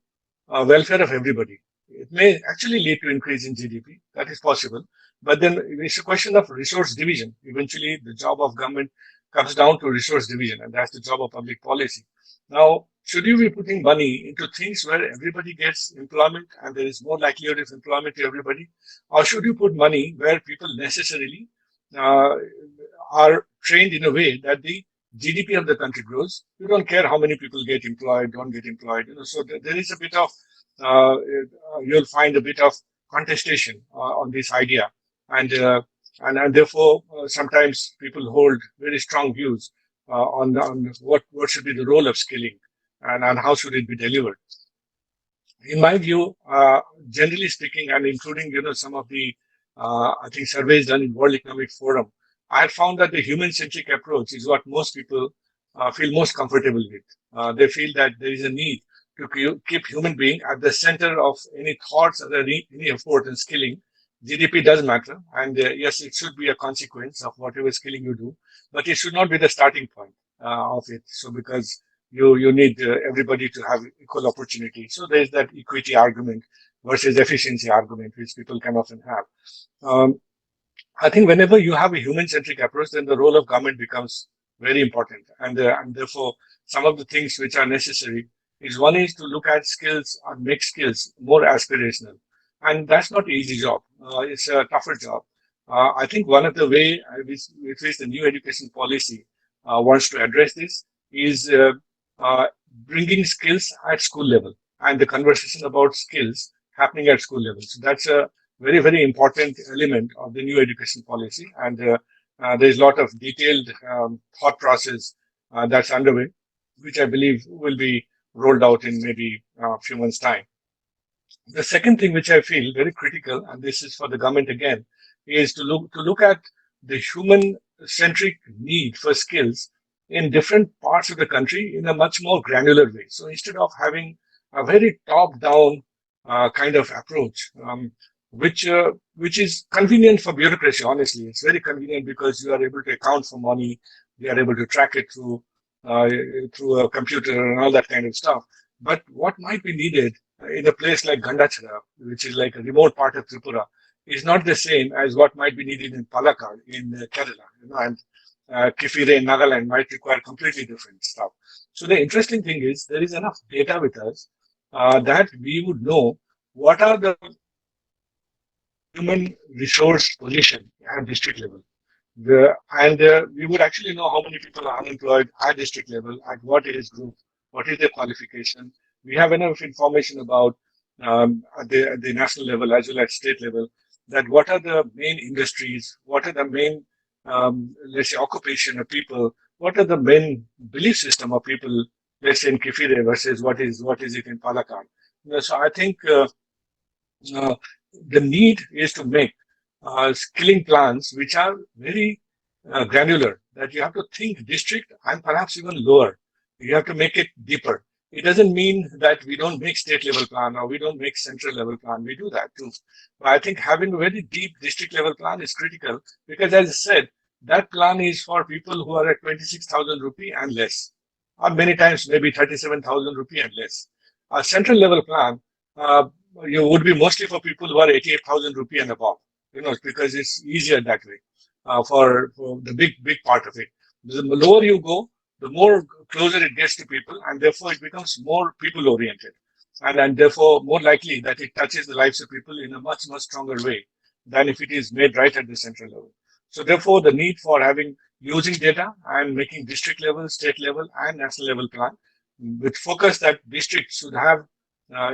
welfare of everybody. It may actually lead to increase in GDP. That is possible. But then it's a question of resource division. Eventually, the job of government comes down to resource division, and that's the job of public policy. Now, should you be putting money into things where everybody gets employment and there is more likelihood of employment to everybody? Or should you put money where people necessarily uh, are trained in a way that the GDP of the country grows? You don't care how many people get employed, don't get employed. So there is a bit of, you'll find a bit of contestation on this idea. And therefore, sometimes people hold very strong views on what should be the role of skilling, and how should it be delivered. In my view, generally speaking, and including some of the I think surveys done in World Economic Forum, I have found that the human-centric approach is what most people feel most comfortable with. They feel that there is a need to keep human being at the center of any thoughts or any effort and skilling. GDP does matter, and yes, it should be a consequence of whatever skilling you do, but it should not be the starting point of it. So because you need everybody to have equal opportunity. So there's that equity argument versus efficiency argument, which people can often have. I think whenever you have a human-centric approach, then the role of government becomes very important, and therefore some of the things which are necessary is, one is to look at skills and make skills more aspirational, and that's not an easy job. It's a tougher job. I think one of the way with which the new education policy wants to address this is uh, bringing skills at school level, and the conversation about skills happening at school level. So that's a very, very important element of the new education policy. And There's a lot of detailed thought process that's underway, which I believe will be rolled out in maybe a few months' time. The second thing which I feel very critical, and this is for the government again, is to look at the human centric need for skills in different parts of the country in a much more granular way. So instead of having a very top down kind of approach, which is convenient for bureaucracy. Honestly, it's very convenient because you are able to account for money, you are able to track it uh, through a computer and all that kind of stuff. But what might be needed in a place like Gandachara, which is like a remote part of Tripura, is not the same as what might be needed in Palakkad in Kerala. And Kifire in Nagaland might require completely different stuff. So the interesting thing is there is enough data with us that we would know what are the human resource position at district level. And we would actually know how many people are unemployed at district level, at what age group, what is their qualification. We have enough information about at the national level as well as state level, that what are the main industries, what are the main, let's say, occupation of people, what are the main belief system of people, let's say in Kifire versus what is it in Palakkad. So I think uh, the need is to make skilling plans which are very granular, that you have to think district and perhaps even lower. You have to make it deeper. It doesn't mean that we don't make state level plan or we don't make central level plan. We do that too. But I think having a very deep district level plan is critical because, as I said, that plan is for people who are at 26,000 rupee and less, or many times maybe 37,000 rupee and less. A central level plan uh, you would be mostly for people who are 88,000 rupee and above, because it's easier that way for the big part of it. The lower you go, the more closer it gets to people, and therefore it becomes more people oriented, and therefore more likely that it touches the lives of people in a much stronger way than if it is made right at the central level. So therefore, the need for having using data and making district level, state level, and national level plan with focus that districts should have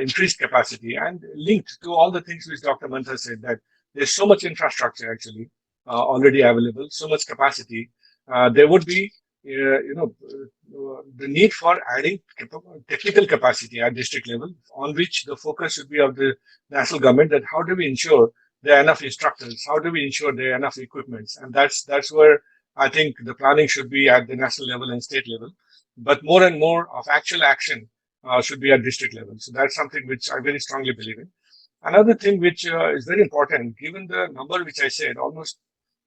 increased capacity and linked to all the things which Dr. Mantha said, that there's so much infrastructure actually already available, so much capacity. There would be, the need for adding technical capacity at district level, on which the focus should be of the national government. That how do we ensure there are enough instructors? How do we ensure there are enough equipments? And that's where I think the planning should be at the national level and state level. But more and more of actual action should be at district level. So that's something which I very strongly believe in. Another thing which is very important, given the number which I said, almost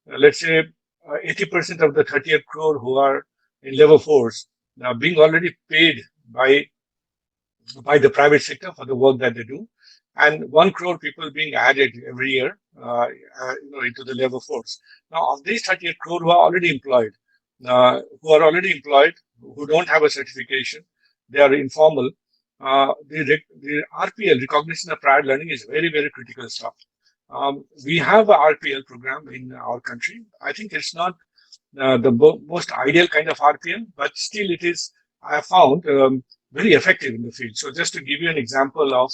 let's say 80% of the 38 crore who are in labor force now being already paid by the private sector for the work that they do, and 1 crore people being added every year, into the labor force. Now, of these 38 crore who don't have a certification, they are informal. The RPL, recognition of prior learning, is very critical stuff. We have a RPL program in our country. I think it's not the most ideal kind of RPL, but still it is, I have found, very effective in the field. So just to give you an example of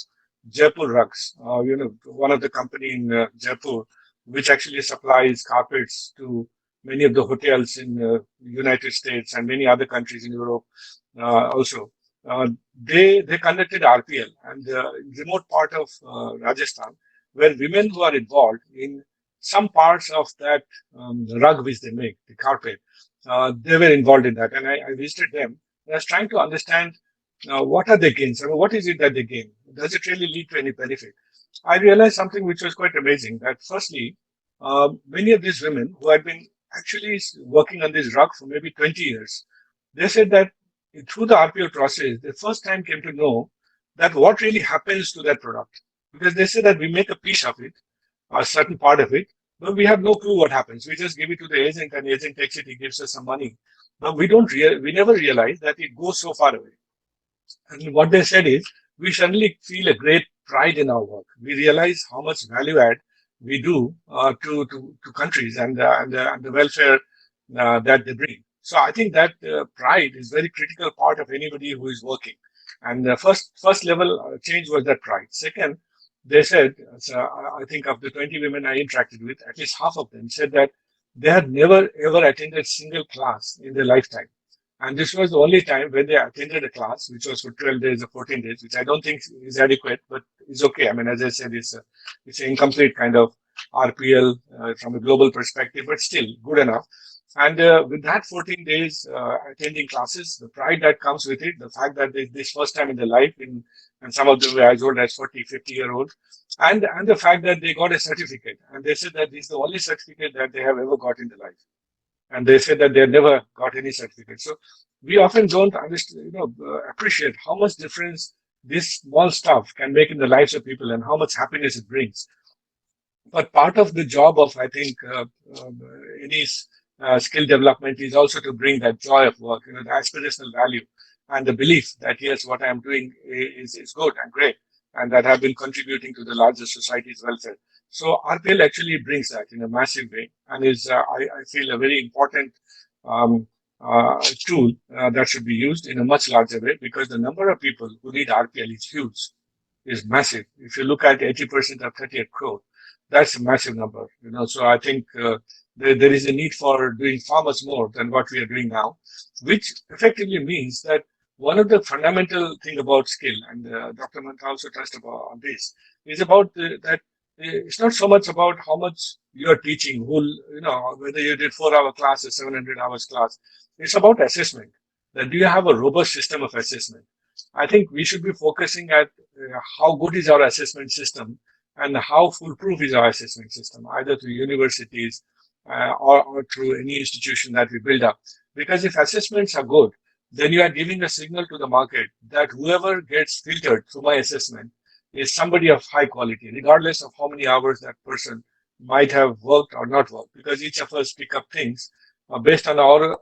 Jaipur Rugs, one of the company in Jaipur, which actually supplies carpets to many of the hotels in the United States and many other countries in Europe also. They conducted RPL and remote part of Rajasthan, where women who are involved in some parts of that rug which they make, the carpet, they were involved in that. And I visited them. I was trying to understand what are the gains? I mean, what is it that they gain? Does it really lead to any benefit? I realized something which was quite amazing. That firstly, many of these women who had been actually working on this rug for maybe 20 years, they said that through the RPO process, they first time came to know that what really happens to that product. Because they say that we make a piece of it, a certain part of it, but we have no clue what happens. We just give it to the agent, and the agent takes it, he gives us some money. But we never realize that it goes so far away. And what they said is, we suddenly feel a great pride in our work. We realize how much value add we do to countries and the welfare that they bring. So I think that pride is very critical part of anybody who is working. And the first level change was that pride. Second, they said, so I think of the 20 women I interacted with, at least half of them said that they had never ever attended a single class in their lifetime. And this was the only time when they attended a class, which was for 12 days or 14 days, which I don't think is adequate, but it's okay. I mean, as I said, it's an incomplete kind of RPL from a global perspective, but still good enough. And with that 14 days attending classes, the pride that comes with it, the fact that this first time in their life, and some of them were as old as 40, 50-year-old, and the fact that they got a certificate. And they said that this is the only certificate that they have ever got in their life. And they said that they never got any certificate. So we often don't understand, appreciate how much difference this small stuff can make in the lives of people and how much happiness it brings. But part of the job of, I think, any skill development is also to bring that joy of work, the aspirational value and the belief that yes, what I'm doing is good and great, and that I've been contributing to the larger society's welfare. So RPL actually brings that in a massive way, and is I feel a very important um, tool that should be used in a much larger way, because the number of people who need RPL is huge, is massive. If you look at 80% of 38 crore, that's a massive number. So I think there is a need for doing far much more than what we are doing now, which effectively means that one of the fundamental thing about skill, and Dr. Mantha also touched upon on this, is about that it's not so much about how much you're teaching, whether you did 4-hour class or 700 hours class. It's about assessment. That do you have a robust system of assessment? I think we should be focusing at how good is our assessment system and how foolproof is our assessment system, either through universities or through any institution that we build up. Because if assessments are good, then you are giving a signal to the market that whoever gets filtered through my assessment is somebody of high quality, regardless of how many hours that person might have worked or not worked, because each of us pick up things based on our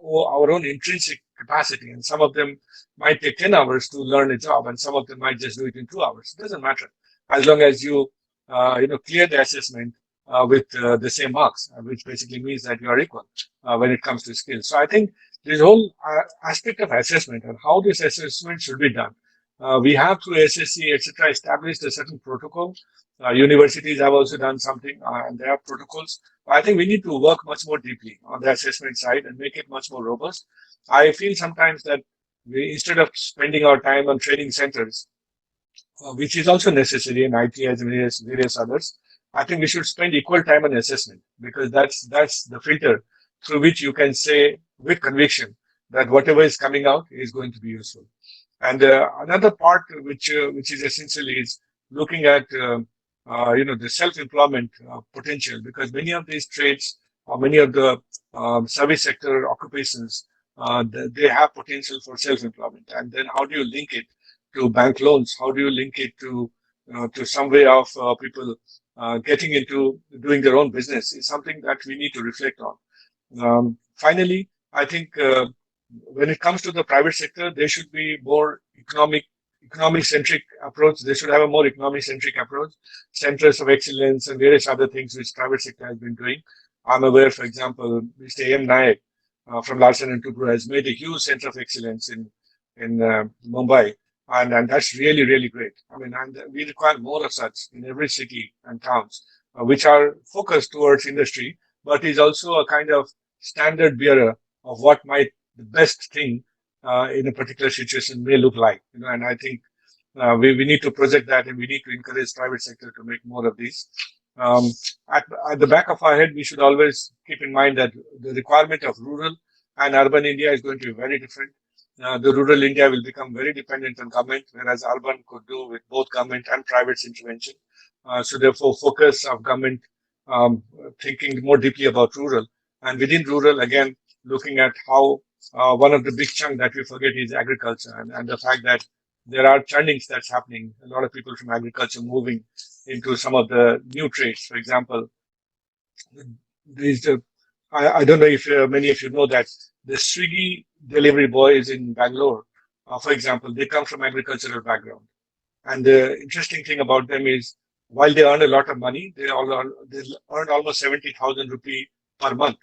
own intrinsic capacity. And some of them might take 10 hours to learn a job, and some of them might just do it in 2 hours. It doesn't matter. As long as you, clear the assessment with the same marks, which basically means that you are equal when it comes to skills. So I think this whole aspect of assessment and how this assessment should be done. We have through SSC, etc., established a certain protocol. Universities have also done something, and they have protocols. I think we need to work much more deeply on the assessment side and make it much more robust. I feel sometimes that instead of spending our time on training centers, which is also necessary in IT as various others, I think we should spend equal time on assessment, because that's the filter through which you can say with conviction that whatever is coming out is going to be useful. And another part which is essential is looking at the self-employment potential, because many of these trades or many of the service sector occupations they have potential for self-employment. And then how do you link it to bank loans? How do you link it to some way of people getting into doing their own business? Is something that we need to reflect on. Finally, I think when it comes to the private sector, they should be more economic centric approach. They should have a more economic centric approach, centers of excellence and various other things which private sector has been doing. I'm aware, for example, Mr. M. Nayak from Larsen and Toubro has made a huge center of excellence in Mumbai, and that's really, really great. I mean, and we require more of such in every city and towns, which are focused towards industry, but is also a kind of standard bearer of what might the best thing in a particular situation may look like. And I think we need to project that, and we need to encourage private sector to make more of these. At the back of our head, we should always keep in mind that the requirement of rural and urban India is going to be very different. The rural India will become very dependent on government, whereas urban could do with both government and private intervention. So therefore, focus of government thinking more deeply about rural, and within rural, again, looking at how one of the big chunk that we forget is agriculture, and the fact that there are churnings that's happening. A lot of people from agriculture moving into some of the new trades. For example, I don't know if many of you know that the Swiggy delivery boys in Bangalore, for example, they come from agricultural background. And the interesting thing about them is, while they earn a lot of money, they earn almost 70,000 rupee per month,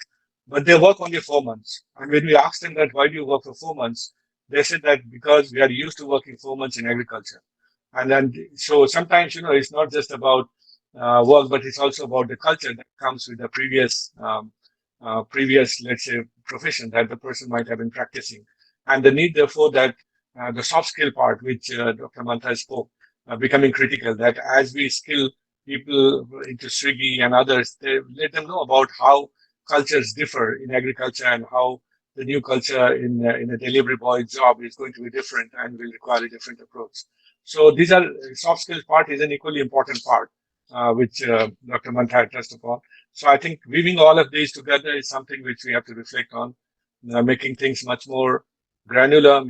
but they work only 4 months. And when we asked them that, why do you work for 4 months? They said that because we are used to working 4 months in agriculture. And then, so sometimes, it's not just about work, but it's also about the culture that comes with the previous previous, let's say, profession that the person might have been practicing. And the need, therefore, that the soft skill part, which Dr. Mantha spoke, becoming critical, that as we skill people into Swiggy and others, they let them know about how cultures differ in agriculture and how the new culture in a delivery boy job is going to be different and will require a different approach. So these are soft skills part is an equally important part, which Dr. Mantha touched upon. So I think weaving all of these together is something which we have to reflect on, making things much more granular,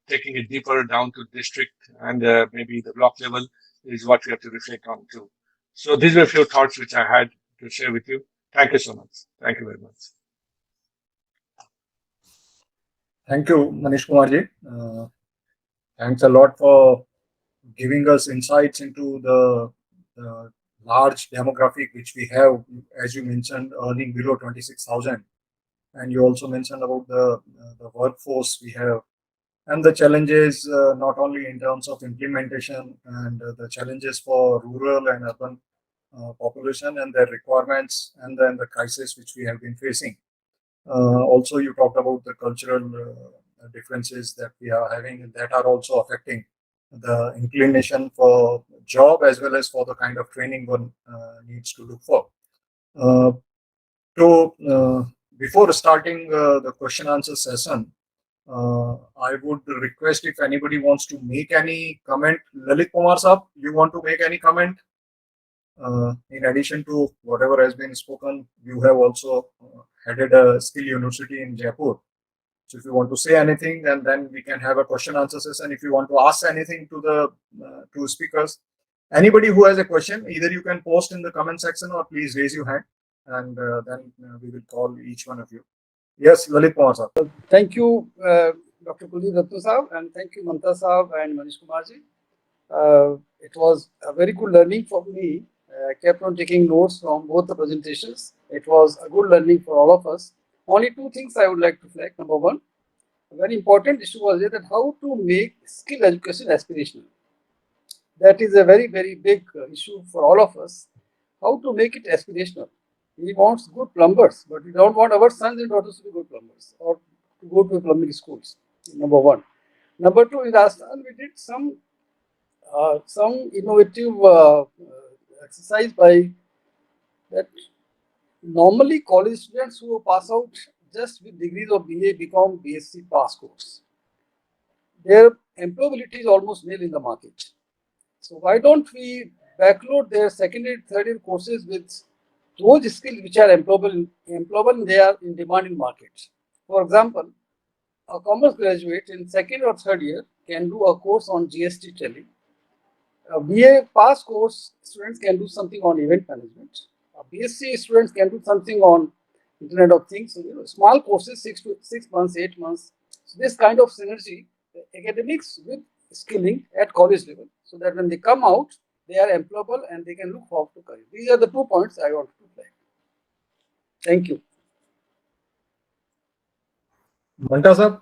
taking it deeper down to district and maybe the block level is what we have to reflect on too. So these were a few thoughts which I had to share with you. Thank you so much. Thank you very much. Thank you, Manish Kumarji. Thanks a lot for giving us insights into the large demographic which we have, as you mentioned, earning below 26,000. And you also mentioned about the workforce we have and the challenges, not only in terms of implementation and the challenges for rural and urban population and their requirements, and then the crisis which we have been facing. Also, you talked about the cultural differences that we are having and that are also affecting the inclination for job as well as for the kind of training one needs to look for. Before starting the question answer session, I would request if anybody wants to make any comment. Lalit Kumar Saab, you want to make any comment? In addition to whatever has been spoken, you have also headed a skill university in Jaipur. So if you want to say anything, then we can have a question answer session. If you want to ask anything to the two speakers, anybody who has a question, either you can post in the comment section or please raise your hand, and then we will call each one of you. Yes, Lalit Kumar sir. Thank you, Dr. Kuldeep Rattu Saab, and thank you, Mantha Saab and Manish Kumarji. It was a very good learning for me. I kept on taking notes from both the presentations. It was a good learning for all of us. Only two things I would like to flag. Number one, a very important issue was that how to make skill education aspirational. That is a very, very big issue for all of us. How to make it aspirational. We want good plumbers, but we don't want our sons and daughters to be good plumbers or to go to plumbing schools. Number one. Number two, in Rajasthan, we did some innovative exercise by that. Normally, college students who pass out just with degrees of BA become BSc pass course. Their employability is almost nil in the market. So why don't we backload their secondary, third year courses with those skills which are employable and they are in demand in markets. For example, a commerce graduate in second or third year can do a course on GST Tele. A BA pass course students can do something on event management. A BSc students can do something on Internet of Things. So, small courses, 6 months, 8 months. So this kind of synergy, academics with skilling at college level, so that when they come out, they are employable and they can look forward to career. These are the 2 points I want to flag. Thank you. Mantha sir,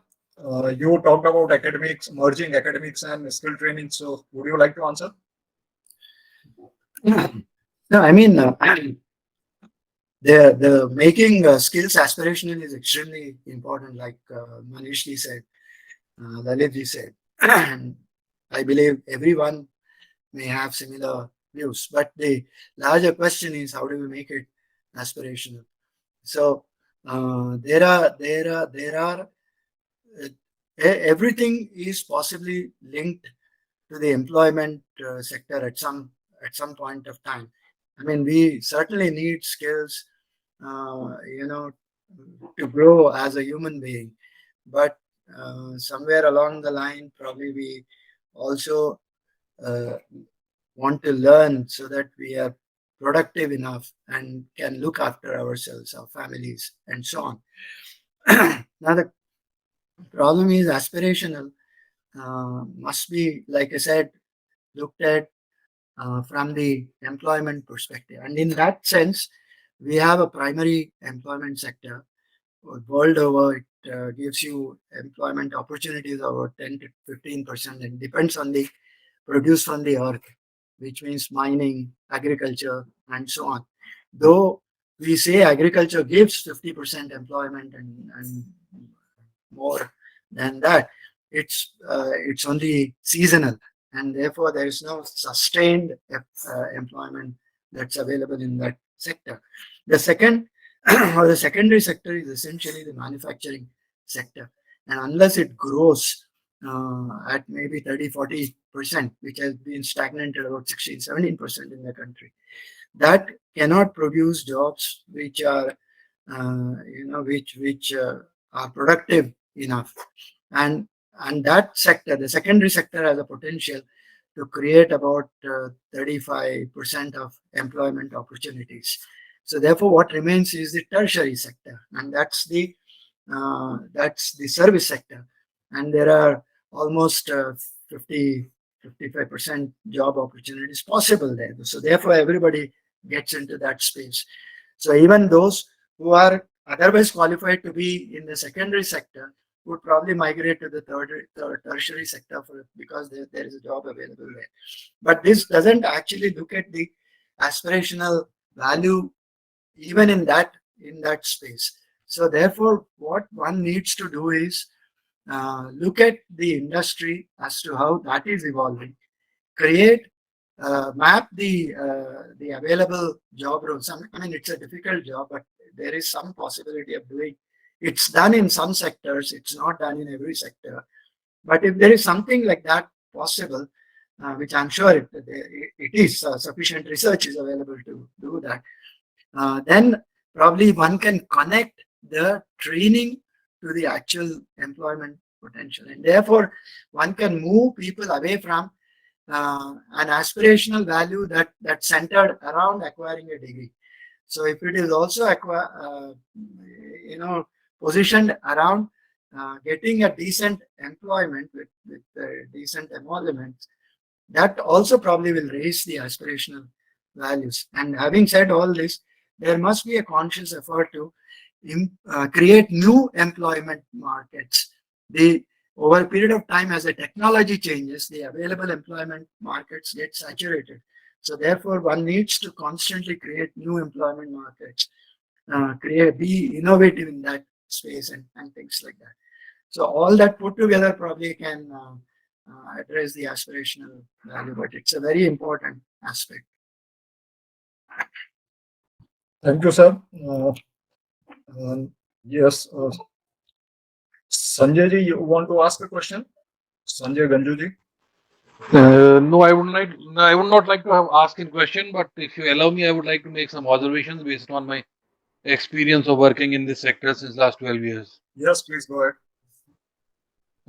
you talked about academics, merging academics and skill training. So would you like to answer? No, I mean, the making skills aspirational is extremely important, like Manish ji said, Lalit ji said. And I believe everyone may have similar views, but the larger question is how do we make it aspirational? So everything is possibly linked to the employment sector at some point of time. I mean, we certainly need skills, to grow as a human being, but somewhere along the line, probably we also want to learn so that we are productive enough and can look after ourselves, our families, and so on. Now, the problem is aspirational must be, like I said, looked at from the employment perspective. And in that sense, we have a primary employment sector. World over, it gives you employment opportunities over 10 to 15%, and depends on the produce from the earth, which means mining, agriculture, and so on. Though we say agriculture gives 50% employment and more than that, it's only seasonal, and therefore there is no sustained employment that's available in that sector. The second or the secondary sector is essentially the manufacturing sector, and unless it grows at maybe 30-40%, which has been stagnant at about 16-17% in the country, that cannot produce jobs which are are productive enough, and that sector, the secondary sector, has a potential to create about 35% of employment opportunities. So therefore what remains is the tertiary sector, and that's the service sector, and there are almost 55% job opportunities possible there. So therefore everybody gets into that space. So even those who are otherwise qualified to be in the secondary sector would probably migrate to the tertiary sector because there is a job available there. But this doesn't actually look at the aspirational value even in that space. So therefore, what one needs to do is look at the industry as to how that is evolving, create, map the available job roles. I mean, it's a difficult job, but there is some possibility of doing. It's done in some sectors. It's not done in every sector. But if there is something like that possible, which I'm sure it is, sufficient research is available to do that, then probably one can connect the training to the actual employment potential, and therefore one can move people away from an aspirational value that's centered around acquiring a degree. So if it is also positioned around getting a decent employment with decent emoluments, that also probably will raise the aspirational values. And having said all this, there must be a conscious effort to create new employment markets. Over a period of time, as the technology changes, the available employment markets get saturated. So therefore, one needs to constantly create new employment markets, be innovative in that space and things like that. So all that put together probably can address the aspirational value, but it's a very important aspect. Thank you, sir. Yes, Sanjay ji, you want to ask a question? Sanjay Ganjuji. No, I would not like to have asked a question, but if you allow me, I would like to make some observations based on my experience of working in this sector since last 12 years. Yes, please go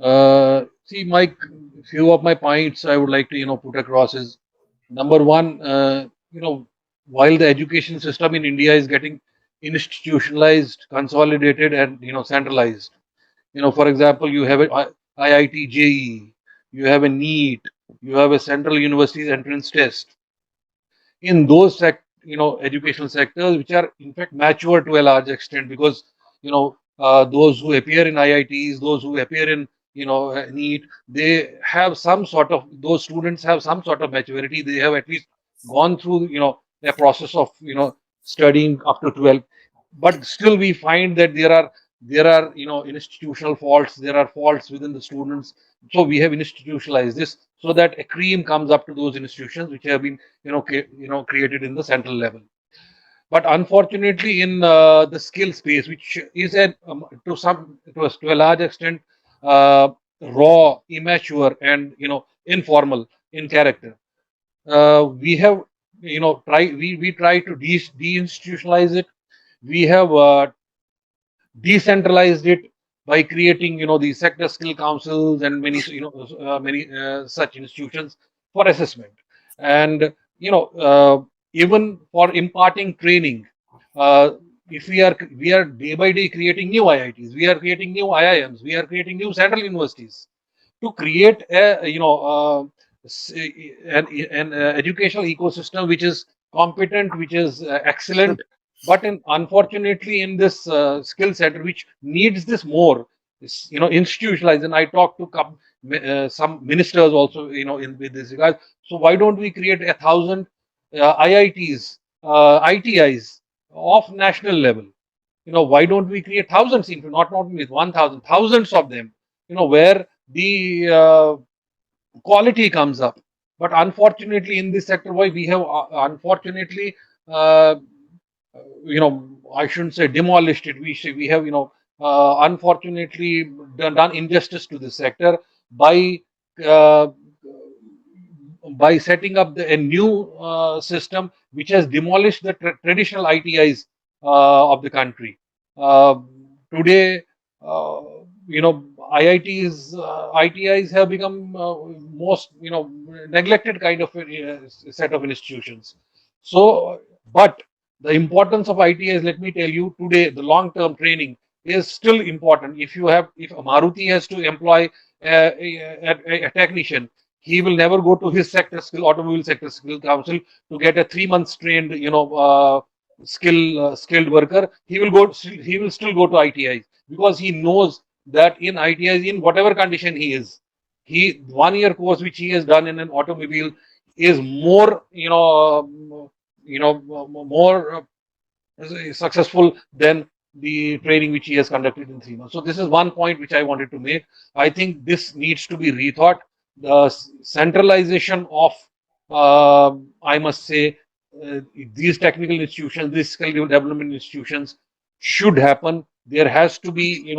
ahead. See, my few of my points I would like to put across is number one, while the education system in India is getting institutionalized, consolidated, and centralized. For example, you have a IIT JEE, you have a NEET, you have a Central Universities entrance test. In those educational sectors which are in fact mature to a large extent, because those who appear in IITs, those who appear in NEET, they have some sort of, those students have some sort of maturity. They have at least gone through a process of studying up to 12, but still we find that there are institutional faults, there are faults within the students. So we have institutionalized this so that a cream comes up to those institutions which have been created in the central level. But unfortunately, in the skill space, which is to a large extent raw, immature, and informal in character, we have we try to deinstitutionalize it. We have decentralized it by creating these sector skill councils and many such institutions for assessment, and even for imparting training. If we are day by day creating new IITs, we are creating new IIMs, we are creating new central universities to create a an educational ecosystem which is competent, which is excellent. But unfortunately, in this skill center, which needs this more, is institutionalized. And I talked to some ministers also, in with this regard. So why don't we create 1,000 IITs, ITIs, of national level. Why don't we create thousands, into not only 1,000, thousands of them, where the quality comes up. But unfortunately, in this sector, why we have unfortunately, uh, I shouldn't say demolished it. We have, unfortunately done injustice to this sector by uh, setting up a new system which has demolished the traditional ITIs of the country. Uh, Today, uh, ITIs have become most neglected kind of set of institutions. So, but the importance of ITIs, let me tell you, today the long-term training is still important. If Maruti has to employ a technician, he will never go to his automobile sector skill council to get a 3 months trained, skilled worker. He will still go to ITI, because he knows that in ITI, in whatever condition he is, 1 year course which he has done in an automobile is more, more successful than the training which he has conducted in 3 months. So this is one point which I wanted to make. I think this needs to be rethought. The centralization of, I must say, these technical institutions, these skill development institutions should happen. There has to be,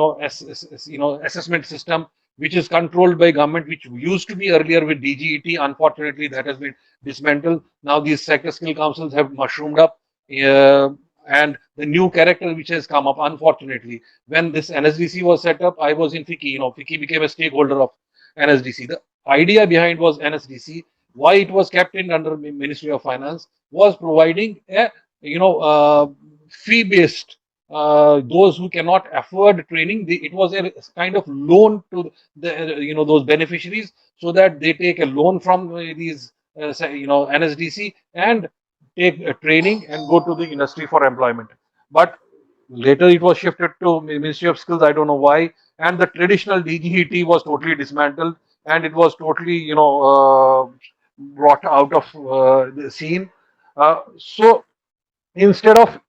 assessment system which is controlled by government, which used to be earlier with DGET. Unfortunately, that has been dismantled. Now these sector skill councils have mushroomed up. Uh, and the new character which has come up, unfortunately, when this NSDC was set up, I was in FICCI. FICCI became a stakeholder of NSDC. The idea behind was NSDC, why it was kept in under Ministry of Finance, was providing a fee based, those who cannot afford training, it was a kind of loan to the those beneficiaries, so that they take a loan from these NSDC and take training and go to the industry for employment. But later it was shifted to Ministry of Skills. I don't know why. And the traditional DGET was totally dismantled, and it was totally, brought out of the scene. So instead of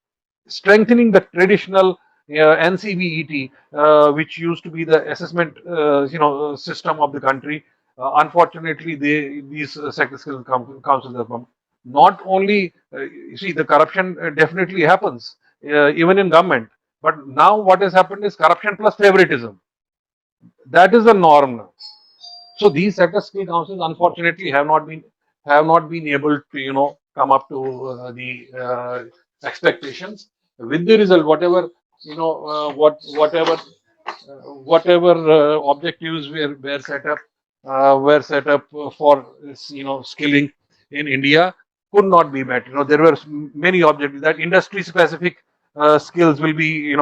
strengthening the traditional NCVET, which used to be the assessment, system of the country. Unfortunately, these sector skill councils have come. Not only, you see, the corruption definitely happens even in government, but now what has happened is corruption plus favoritism. That is the norm now. So these sector skill councils, unfortunately, have not been able to, come up to the expectations. With the result, whatever objectives were set up for skilling in India could not be met. There were many objectives that industry specific skills will be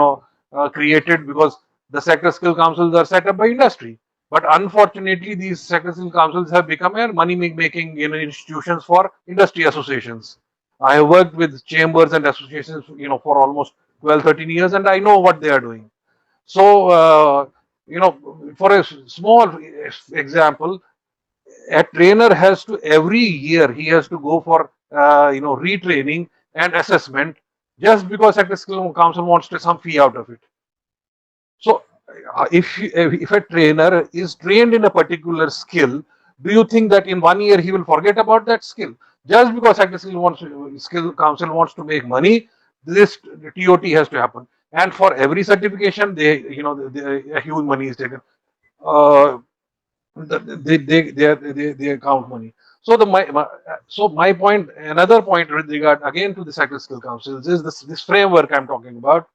created, because the sector skill councils are set up by industry. But unfortunately, these sector skill councils have become a money making institutions for industry associations. I have worked with chambers and associations for almost 12, 13 years, and I know what they are doing. So, for a small example, a trainer has to, every year he has to go for retraining and assessment, just because sector skill council wants to some fee out of it. So, if a trainer is trained in a particular skill, do you think that in 1 year he will forget about that skill? Just because sector skill council wants to make money, this TOT has to happen. And for every certification, a huge money is taken. Uh, they count money. So my point, another point with regard again to the sector skill councils, is this framework I'm talking about.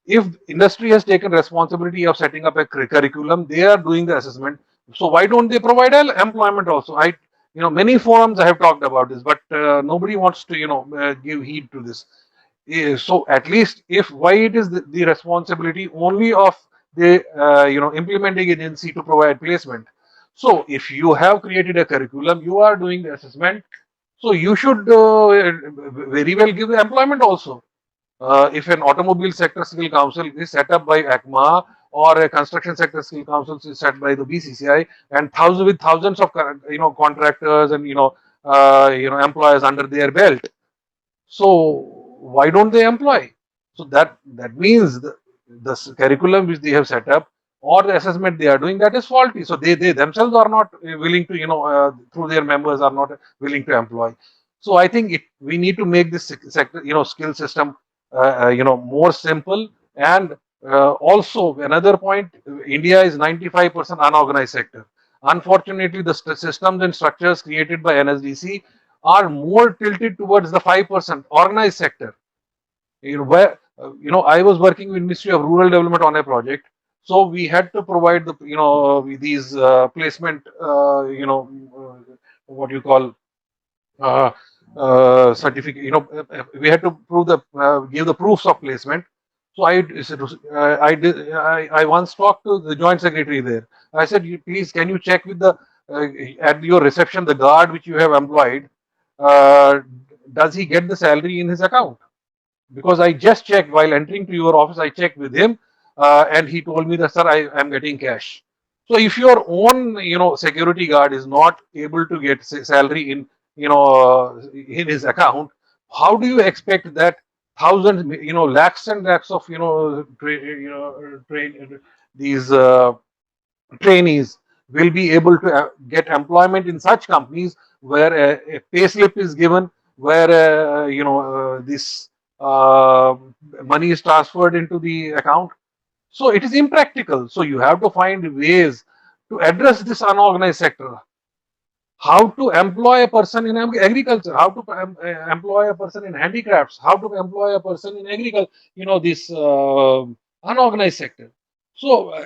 If industry has taken responsibility of setting up a curriculum, they are doing the assessment. So why don't they provide employment also? Many forums I have talked about this, but nobody wants to give heed to this. So at least, if why it is the responsibility only of the implementing agency to provide placement. So if you have created a curriculum, you are doing the assessment, so you should very well give the employment also. If an automobile sector skill council is set up by ACMA, or a construction sector skill council is set by the BCCI, and thousands of contractors and employers under their belt, so why don't they employ? So that means the curriculum which they have set up or the assessment they are doing, that is faulty. So they themselves are not willing to, through their members, are not willing to employ. So I think we need to make this sector, skill system, more simple. And also another point, India is 95% unorganized sector. Unfortunately, the systems and structures created by NSDC are more tilted towards the 5% organized sector. I was working with Ministry of Rural Development on a project, so we had to provide these placement, what you call, uh, certificate. We had to give the proofs of placement. So I once talked to the joint secretary there. I said, please, can you check with the at your reception, the guard which you have employed, uh, does he get the salary in his account? Because I just checked while entering to your office. I checked with him, and he told me that, sir, I am getting cash. So if your own, security guard is not able to get salary in his account, how do you expect that thousands, lakhs and lakhs of, these trainees will be able to get employment in such companies where a pay slip is given, where this uh, money is transferred into the account. So it is impractical. So you have to find ways to address this unorganized sector. How to employ a person in agriculture, how to employ a person in handicrafts, how to employ a person in agriculture, this unorganized sector. So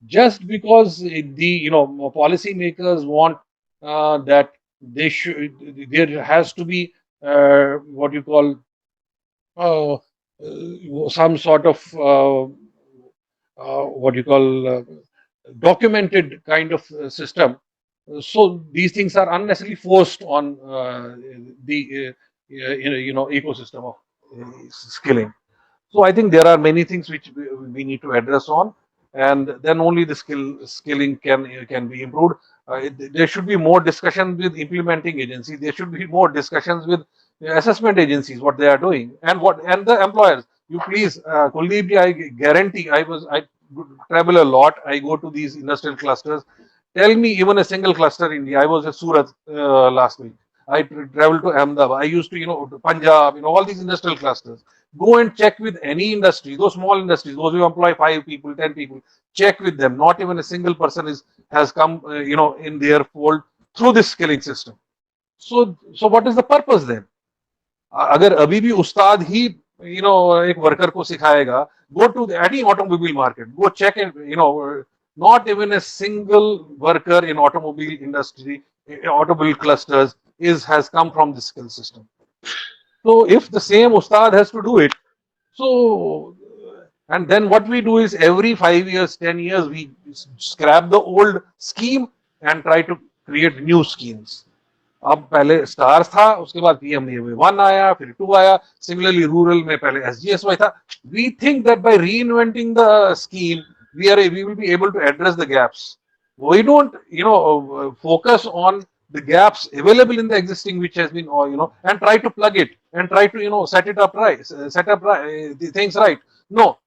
just because the policy makers want that there has to be what you call some sort of what you call documented kind of system. So these things are unnecessarily forced on the ecosystem of skilling. So I think there are many things which we need to address on, and then only the skilling can be improved. There should be more discussion with implementing agencies. There should be more discussions with assessment agencies, what they are doing, and the employers. You please, Kuldeep ji, I guarantee, I travel a lot. I go to these industrial clusters. Tell me even a single cluster in India. I was at Surat last week. I traveled to Ahmedabad. I used to, to Punjab, all these industrial clusters. Go and check with any industry, those small industries, those who employ 5 people, 10 people. Check with them. Not even a single person has come, in their fold through this skilling system. So what is the purpose then? अगर अभी भी उस्ताद ही एक worker को सिखाएगा, go to any automobile market, go check and not even a single worker in automobile industry, automobile clusters has come from the skill system. So if the same ustad has to do it, so and then what we do is every 5 years, 10 years, we scrap the old scheme and try to create new schemes. अब पहले stars था, उसके बाद PMAY 1 आया, फिर 2 आया. Similarly, rural में पहले SGSY था. We think that by reinventing the scheme, we will be able to address the gaps. We don't, focus on the gaps available in the existing, which has been, and try to plug it and try to, set it up right, set up the things right. No,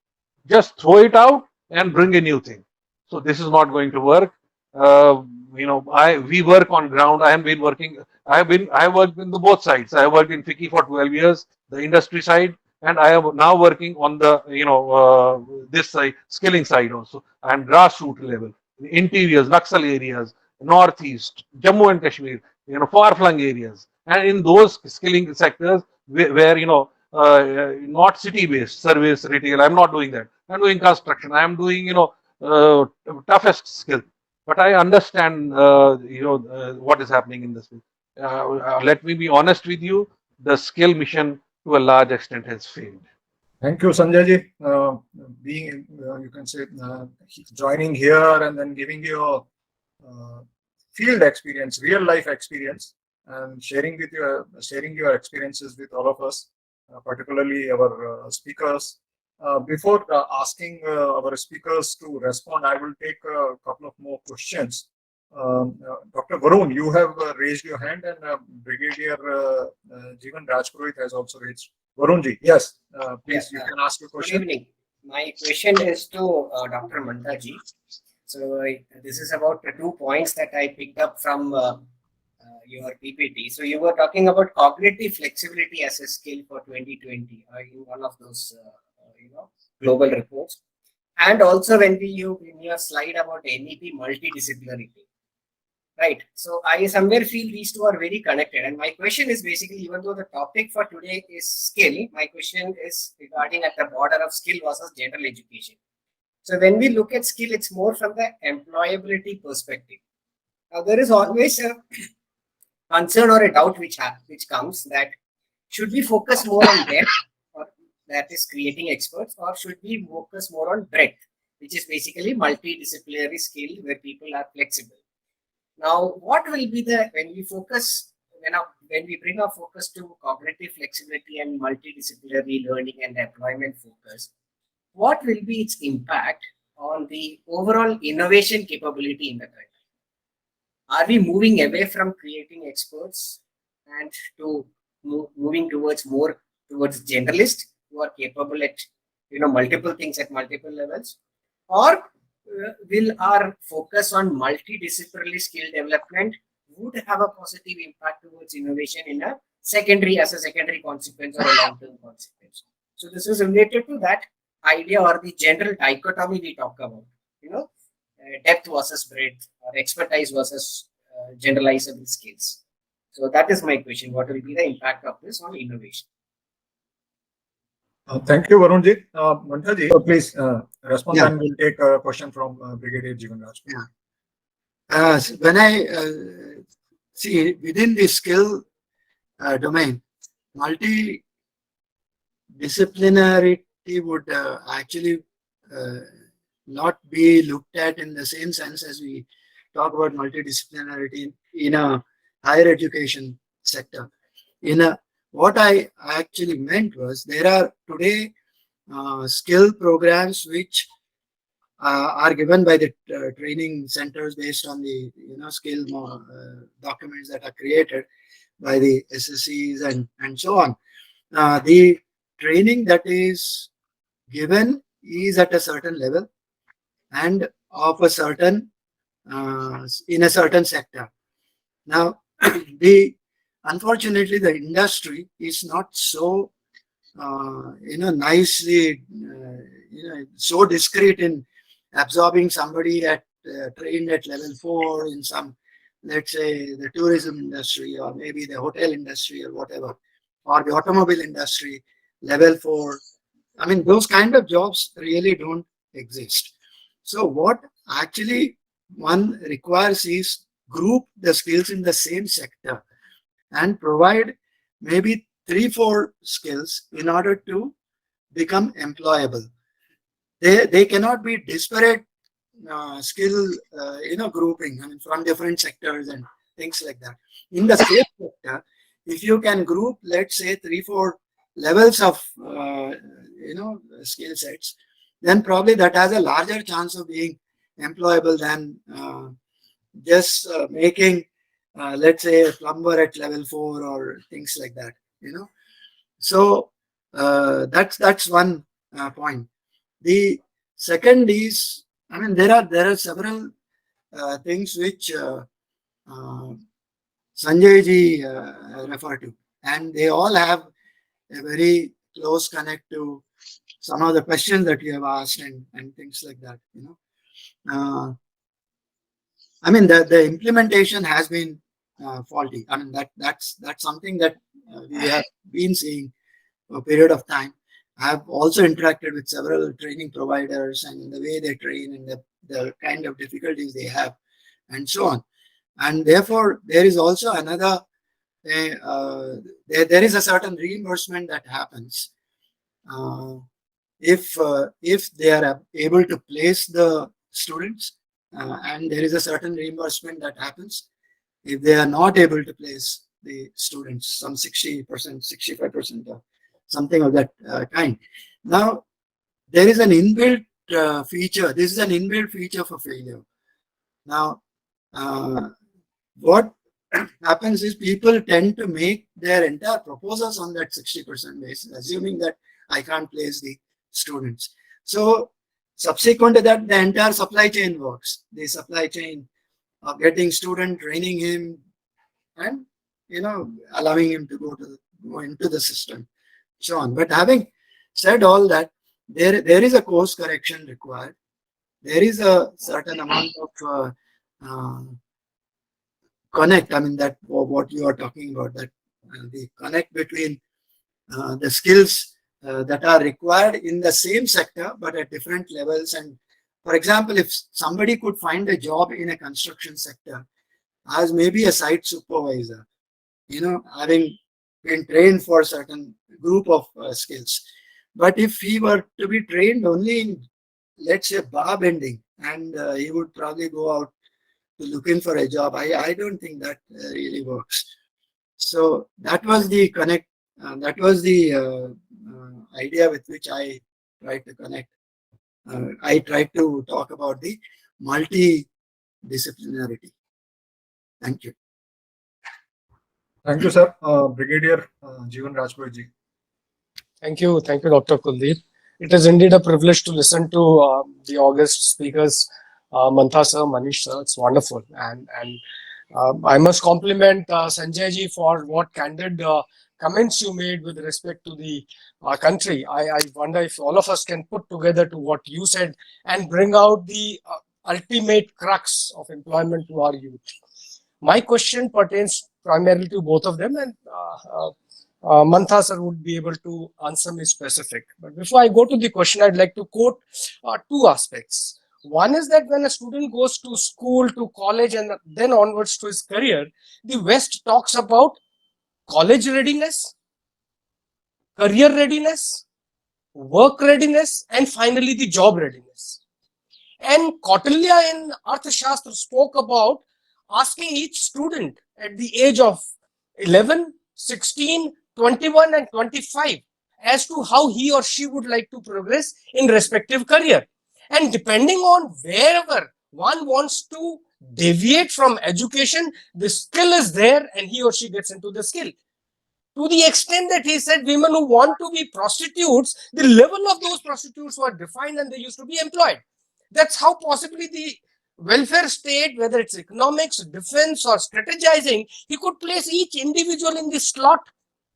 just throw it out and bring a new thing. So this is not going to work. Uh, we work on ground. I have worked in the both sides. I have worked in FICCI for 12 years, the industry side, and I am now working on the this side, skilling side also. I am grassroots level, interiors, Naxal areas, northeast, Jammu and Kashmir, far flung areas, and in those skilling sectors where not city based service retail. I'm not doing that. I'm doing construction. I'm doing toughest skill. But I understand what is happening in this. Let me be honest with you. The skill mission to a large extent has failed. Thank you, Sanjay ji. Being, you can say, joining here and then giving your field experience, real life experience, and sharing your experiences with all of us, particularly our speakers. Before asking our speakers to respond, I will take a couple of more questions. Dr. Varun, you have raised your hand, and Brigadier Jeevan Rajpurohit has also raised Varunji, yes, please, Yeah, you can ask your good question. evening. My question is to Dr. Mantaji. So this is about the 2 points that I picked up from your PPT. So you were talking about cognitive flexibility as a skill for 2020 in one of those global reports, and also when you in your slide about NEP multidisciplinarity. Right. So I somewhere feel these two are very connected. And my question is basically, even though the topic for today is skill, my question is regarding at the border of skill versus general education. So when we look at skill, it's more from the employability perspective. Now there is always a concern or a doubt which comes that should we focus more on depth, or that is creating experts, or should we focus more on breadth, which is basically multidisciplinary skill where people are flexible. Now, what will be the when we focus when we bring our focus to cognitive flexibility and multidisciplinary learning and employment focus? What will be its impact on the overall innovation capability in the country? Are we moving away from creating experts and to moving towards more towards generalists who are capable at multiple things at multiple levels, or will our focus on multidisciplinary skill development would have a positive impact towards innovation in a secondary consequence or a long-term consequence? So this is related to that idea or the general dichotomy we talk about, depth versus breadth or expertise versus generalizable skills. So that is my question. What will be the impact of this on innovation? Thank you, Varunji. Mantaji, please respond, Yeah. and we'll take a question from Brigadier Jivanraj. Yeah. When I see within the skill domain, multidisciplinarity would actually not be looked at in the same sense as we talk about multidisciplinarity in a higher education sector. What I actually meant was there are today skill programs which are given by the training centers based on the skill documents that are created by the SSCs and so on. The training that is given is at a certain level and of a certain in a certain sector. Now, unfortunately, the industry is not so nicely so discreet in absorbing somebody trained at level 4 in some, let's say, the tourism industry or maybe the hotel industry or whatever, or the automobile industry, level 4. I mean, those kind of jobs really don't exist. So what actually one requires is group the skills in the same sector and provide maybe 3-4 skills in order to become employable. They cannot be disparate skill grouping, I mean, from different sectors and things like that. In the same sector, if you can group, let's say, 3-4 levels of skill sets, then probably that has a larger chance of being employable than just making let's say a plumber at level 4 or things like that. So that's one point. The second is, I mean, there are several things which Sanjay ji referred to, and they all have a very close connect to some of the questions that you have asked and things like that. I mean, the implementation has been faulty. I mean, that's something that we have been seeing for a period of time. I have also interacted with several training providers and the way they train and the kind of difficulties they have and so on. And therefore, there is also another, there is a certain reimbursement that happens if they are able to place the students, and there is a certain reimbursement that happens if they are not able to place the students, some 60%, 65%, or something of that kind. Now, there is an inbuilt feature. This is an inbuilt feature for failure. Now, what happens is people tend to make their entire proposals on that 60% basis, assuming that I can't place the students. So subsequent to that, the entire supply chain works. The supply chain of getting student, training him, and allowing him to go into the system, so on. But having said all that, there is a course correction required. There is a certain amount of connect. I mean, that what you are talking about, that the connect between the skills that are required in the same sector but at different levels. And for example, if somebody could find a job in a construction sector as maybe a site supervisor, having been trained for a certain group of skills, but if he were to be trained only in, let's say, bar bending, and he would probably go out to looking for a job, I don't think that really works. So that was the connect. That was the idea with which I tried to connect. I tried to talk about the multidisciplinarity. Thank you. Thank you, sir. Brigadier Jeevan Rajput ji. Thank you, Dr. Kuldeep. It is indeed a privilege to listen to the august speakers, Mantha sir, Manish sir. It's wonderful, and I must compliment Sanjay ji for what candid comments you made with respect to the country. I wonder if all of us can put together to what you said and bring out the ultimate crux of employment to our youth. My question pertains primarily to both of them, and Mantha sir would be able to answer me specific. But before I go to the question, I'd like to quote two aspects. One is that when a student goes to school, to college, and then onwards to his career, the West talks about college readiness, career readiness, work readiness, and finally the job readiness. And Kautilya in Arthashastra spoke about asking each student at the age of 11, 16, 21 and 25 as to how he or she would like to progress in respective career. And depending on wherever one wants to deviate from education, the skill is there and he or she gets into the skill. To the extent that he said women who want to be prostitutes, the level of those prostitutes were defined and they used to be employed. That's how possibly the welfare state, whether it's economics, defense or strategizing, he could place each individual in the slot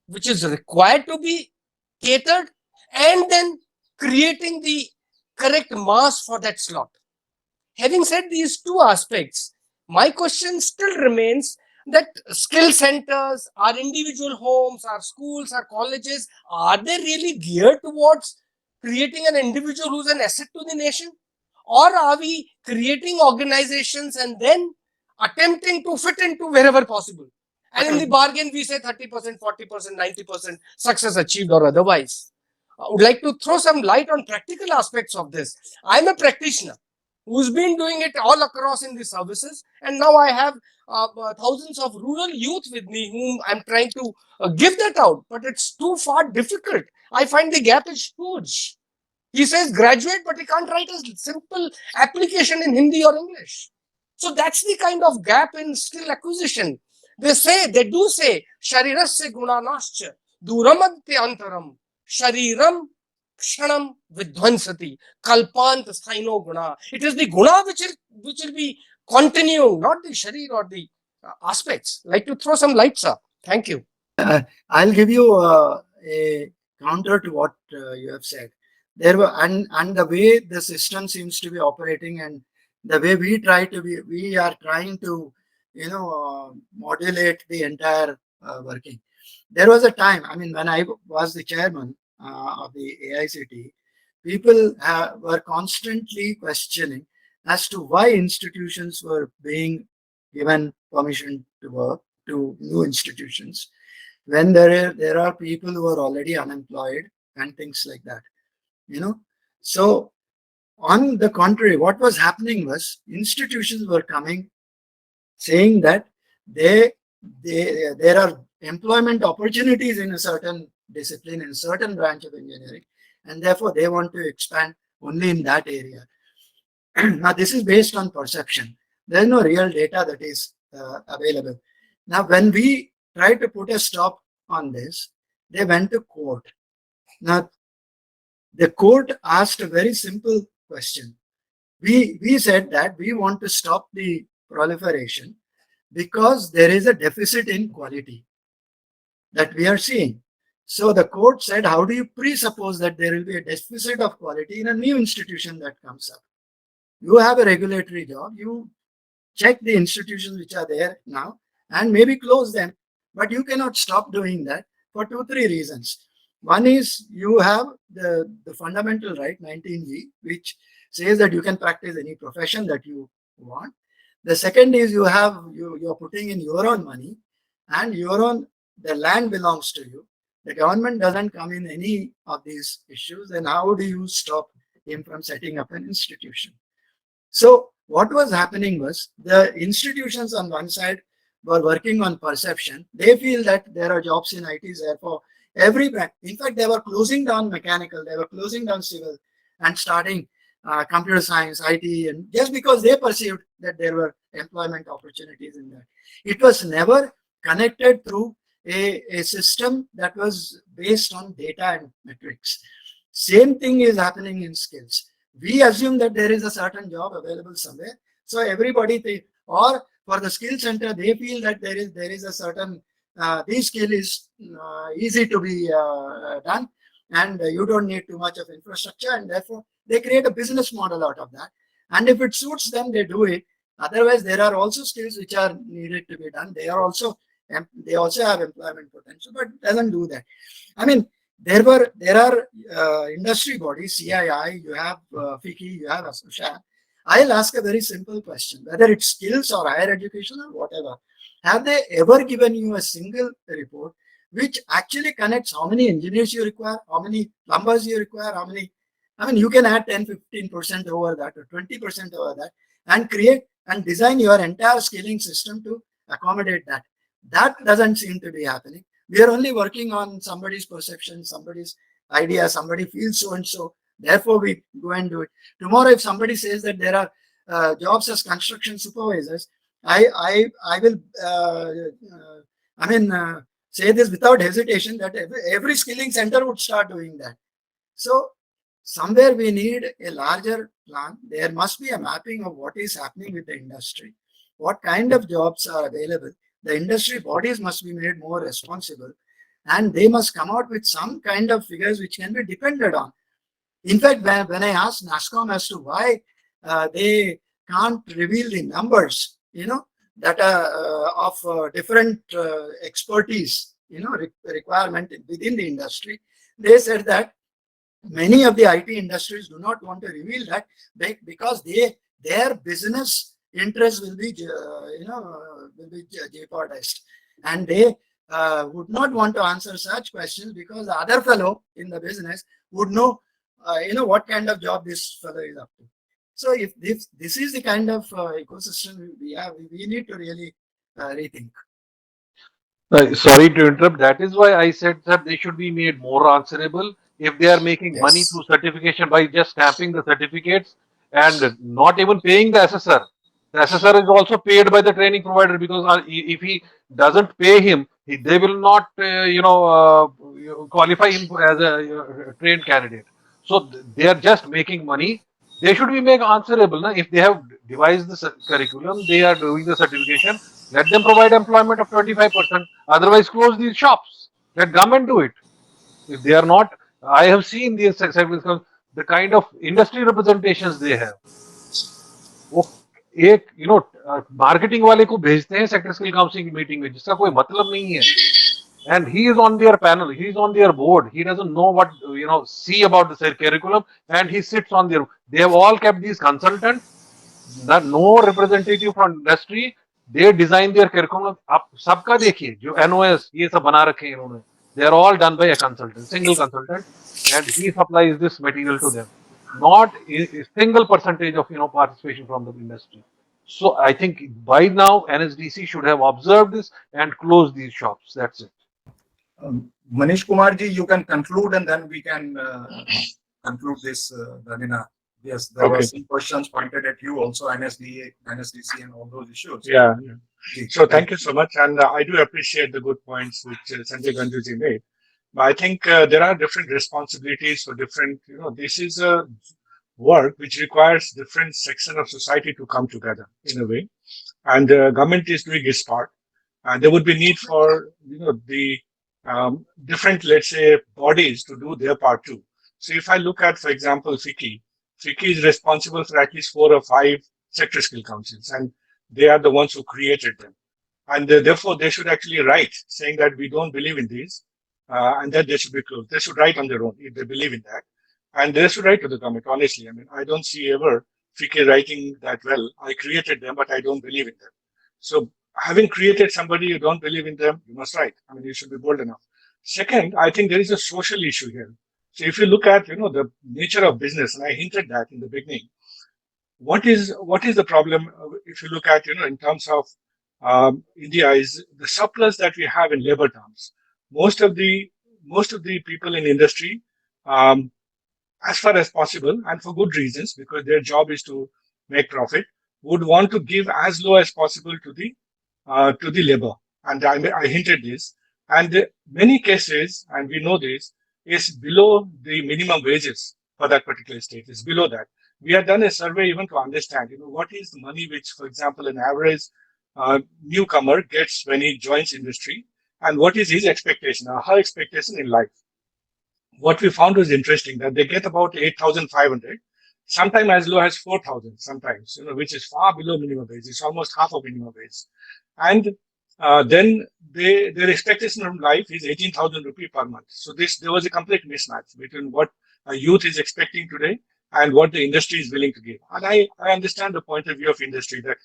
which is required to be catered and then creating the correct mass for that slot. Having said these two aspects, my question still remains that skill centers, our individual homes, our schools, our colleges, are they really geared towards creating an individual who's an asset to the nation? Or are we creating organizations and then attempting to fit into wherever possible? And in the bargain, we say 30%, 40%, 90% success achieved or otherwise. I would like to throw some light on practical aspects of this. I'm a practitioner who's been doing it all across in the services, and now I have thousands of rural youth with me whom I'm trying to give that out, but it's too far difficult. I find the gap is huge. He says graduate, but he can't write a simple application in Hindi or English. So that's the kind of gap in skill acquisition. They do say, sharirasya gunanascha duramante antaram shariram kshanam vidvansati kalpant sthaino guna. It is the guna which will be continuing, not the sharir or the aspects. Like to throw some lights up. Thank you. I'll give you a counter to what you have said. There were and the way the system seems to be operating and the way we are trying to modulate the entire working. There was a time, I mean, when I was the chairman of the AICT, people were constantly questioning as to why institutions were being given permission to work to new institutions when there are people who are already unemployed and things like that. So on the contrary, what was happening was institutions were coming saying that there are employment opportunities in a certain discipline, in a certain branch of engineering, and therefore they want to expand only in that area. Now, this is based on perception. There is no real data that is available. Now, when we tried to put a stop on this, they went to court. Now, the court asked a very simple question. We said that we want to stop the proliferation because there is a deficit in quality that we are seeing. So the court said, how do you presuppose that there will be a deficit of quality in a new institution that comes up? You have a regulatory job, you check the institutions which are there now and maybe close them, but you cannot stop doing that for 2-3 reasons. One is you have the fundamental right 19G, which says that you can practice any profession that you want. The second is you're putting in your own money and the land belongs to you. The government doesn't come in any of these issues. Then how do you stop him from setting up an institution? So what was happening was the institutions on one side were working on perception. They feel that there are jobs in IT, therefore every branch. In fact, they were closing down mechanical, they were closing down civil and starting computer science, IT, and just because they perceived that there were employment opportunities in that. It was never connected through a system that was based on data and metrics. Same thing is happening in skills. We assume that there is a certain job available somewhere. So everybody, or for the skill center, they feel that there is a certain, this skill is easy to be done and you don't need too much of infrastructure, and therefore they create a business model out of that. And if it suits them, they do it. Otherwise, there are also skills which are needed to be done. They also have employment potential, but it doesn't do that. I mean, there are industry bodies, CII, you have FICCI, you have ASOCHA. I'll ask a very simple question, whether it's skills or higher education or whatever. Have they ever given you a single report which actually connects how many engineers you require, how many plumbers you require, how many, I mean, you can add 10-15% over that or 20% over that and create and design your entire skilling system to accommodate that. That doesn't seem to be happening. We are only working on somebody's perception, somebody's idea, somebody feels so and so, therefore we go and do it. Tomorrow, if somebody says that there are jobs as construction supervisors, I will say this without hesitation that every skilling center would start doing that. So somewhere we need a larger plan. There must be a mapping of what is happening with the industry, what kind of jobs are available. The industry bodies must be made more responsible and they must come out with some kind of figures which can be depended on. In fact, when I asked NASSCOM as to why they can't reveal the numbers, that are of different expertise, requirement within the industry, they said that many of the IT industries do not want to reveal that because their business interests will be jeopardized, and they would not want to answer such questions because the other fellow in the business would know what kind of job this fellow is up to. So if this is the kind of ecosystem we have, we need to really rethink. Sorry to interrupt. That is why I said that they should be made more answerable if they are making money Yes. through certification by just stamping the certificates and not even paying the assessor. The assessor is also paid by the training provider because if he doesn't pay him, they will not, qualify him as a trained candidate. So they are just making money. They should be made answerable. Na? If they have devised the curriculum, they are doing the certification. Let them provide employment of 25%. Otherwise, close these shops. Let government do it. If they are not, I have seen these the kind of industry representations they have. वो एक marketing वाले को भेजते हैं sector skill council की meeting में जिसका कोई मतलब नहीं है and he is on their panel, he is on their board, he doesn't know what see about the curriculum, and he sits on their, they have all kept these consultants, that no representative from industry, they design their curriculum. आप सबका देखिए जो NOS ये सब बना रखे हैं इन्होंने, they are all done by a consultant, single consultant, and he supplies this material to them, not a single percentage of participation from the industry. So I think by now NSDC should have observed this and closed these shops. That's it. Manish Kumar ji, you can conclude and then we can conclude this webinar Yes, there were Okay. some questions pointed at you also, NSDA, NSDC, and all those issues. Yeah. Ji, So thank you so much, and I do appreciate the good points which Sanjay Ganjuji made. But I think there are different responsibilities for different. This is a work which requires different section of society to come together in a way, and government is doing its part. And there would be need for the different, let's say, bodies to do their part too. So if I look at, for example, FICCI is responsible for at least 4 or 5 sector skill councils, and they are the ones who created them. And therefore, they should actually write saying that we don't believe in these, and that they should be closed. They should write on their own if they believe in that, and they should write to the government. Honestly, I mean, I don't see ever FICCI writing that well. I created them, but I don't believe in them. So having created somebody you don't believe in them, you must write. I mean, you should be bold enough. Second, I think there is a social issue here. So if you look at the nature of business, and I hinted that in the beginning, what is the problem if you look at in terms of India is the surplus that we have in labor terms. Most of the people in industry, um, as far as possible, and for good reasons, because their job is to make profit, would want to give as low as possible to the labor. And I hinted this. And many cases, and we know this, is below the minimum wages for that particular state. It's below that. We have done a survey even to understand, what is the money which, for example, an average newcomer gets when he joins industry, and what is his expectation or her expectation in life. What we found was interesting that they get about 8,500, sometimes as low as 4,000, sometimes, which is far below minimum wage. It's almost half of minimum wage. And then their expectation from life is 18,000 rupee per month. So there was a complete mismatch between what a youth is expecting today and what the industry is willing to give. And I understand the point of view of industry that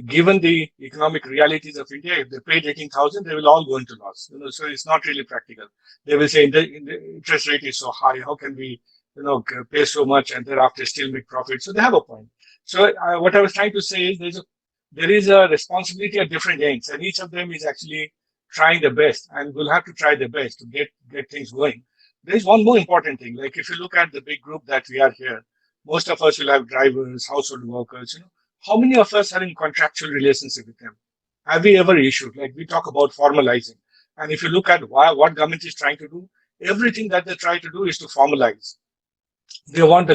given the economic realities of India, if they paid 18,000, they will all go into loss. So it's not really practical. They will say the interest rate is so high. How can we, pay so much and thereafter still make profit? So they have a point. So what I was trying to say is there is a responsibility at different ends, and each of them is actually trying the best, and will have to try the best to get things going. There is one more important thing. Like if you look at the big group that we are here, most of us will have drivers, household workers. How many of us are in contractual relationship with them? Have we ever issued? Like we talk about formalizing, and if you look at what government is trying to do, everything that they try to do is to formalize. They want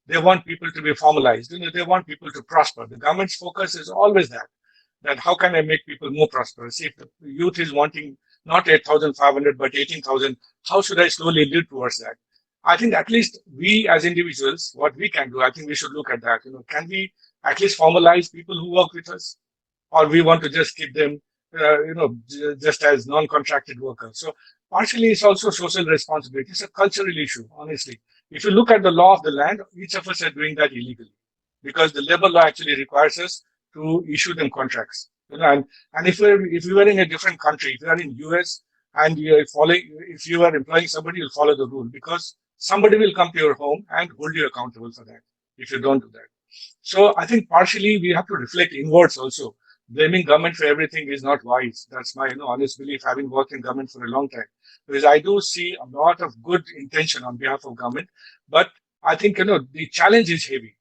they want people to be formalized. They want people to prosper. The government's focus is always that how can I make people more prosperous? If the youth is wanting not 8,500 but 18,000, how should I slowly lead towards that? I think at least we as individuals, what we can do, I think we should look at that. Can we at least formalize people who work with us, or we want to just keep them, just as non-contracted workers? So partially, it's also social responsibility. It's a cultural issue, honestly. If you look at the law of the land, each of us are doing that illegally because the labor law actually requires us to issue them contracts. And if we were in a different country, if you are in US and if you are employing somebody, you'll follow the rule because somebody will come to your home and hold you accountable for that if you don't do that. So I think partially we have to reflect inwards also. Blaming government for everything is not wise. That's my honest belief, having worked in government for a long time. Because I do see a lot of good intention on behalf of government, but I think the challenge is heavy.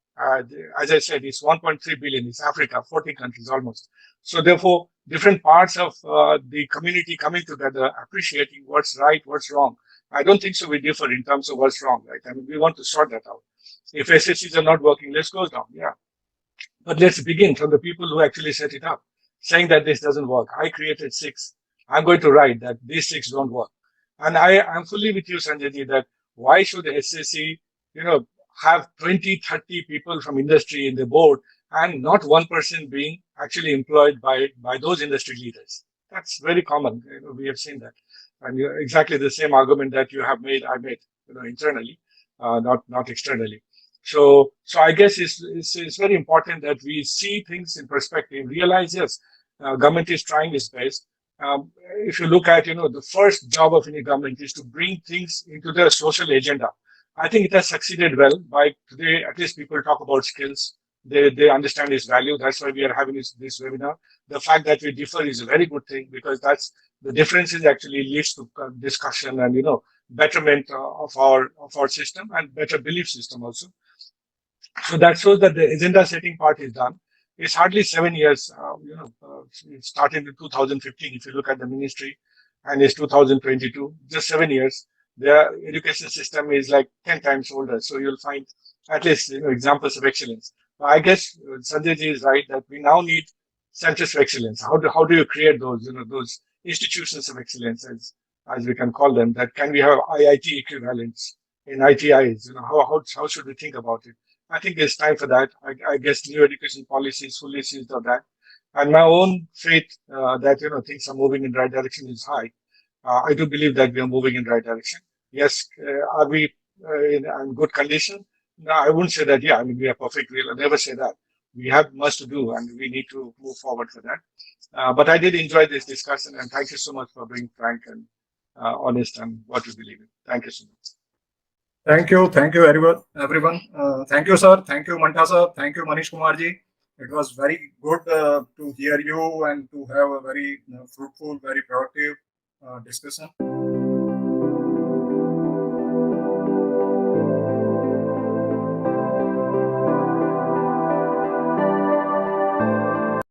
As I said, it's 1.3 billion. It's Africa, 40 countries almost. So therefore, different parts of the community coming together, appreciating what's right, what's wrong. I don't think so. We differ in terms of what's wrong, right? I mean, we want to sort that out. If SSCs are not working, let's close down. Yeah. But let's begin from the people who actually set it up, saying that this doesn't work. I created 6. I'm going to write that these 6 don't work. And I'm fully with you, Sanjay, that why should the SSC, have 20, 30 people from industry in the board and not one person being actually employed by those industry leaders? That's very common. We have seen that. And exactly the same argument that you have made, I made, internally, not externally. So I guess it's very important that we see things in perspective, realize, yes, government is trying its best. If you look at, the first job of any government is to bring things into the social agenda. I think it has succeeded well. By today, at least people talk about skills. They understand its value. That's why we are having this webinar. The fact that we differ is a very good thing because that's the differences actually leads to discussion and, betterment of our system and better belief system also. So that shows that the agenda setting part is done. It's hardly 7 years. It started in 2015. If you look at the ministry, and it's 2022, just 7 years. The education system is like 10 times older. So you'll find at least examples of excellence. I guess Sanjay ji is right that we now need centers of excellence. How do you create those institutions of excellence, as we can call them? That can we have IIT equivalents in ITIs? How should we think about it? I think there's time for that. I guess new education policy is fully seized of that. And my own faith that things are moving in the right direction is high. I do believe that we are moving in the right direction. Yes, are we in good condition? No, I wouldn't say that. Yeah, I mean we are perfect. We'll never say that. We have much to do, and we need to move forward for that. But I did enjoy this discussion, and thank you so much for being frank and honest and what you believe in. Thank you so much. Thank you, everyone. Thank you, sir. Thank you, Manta sir. Thank you, Manish Kumar ji. It was very good to hear you and to have a very fruitful, very productive discussion.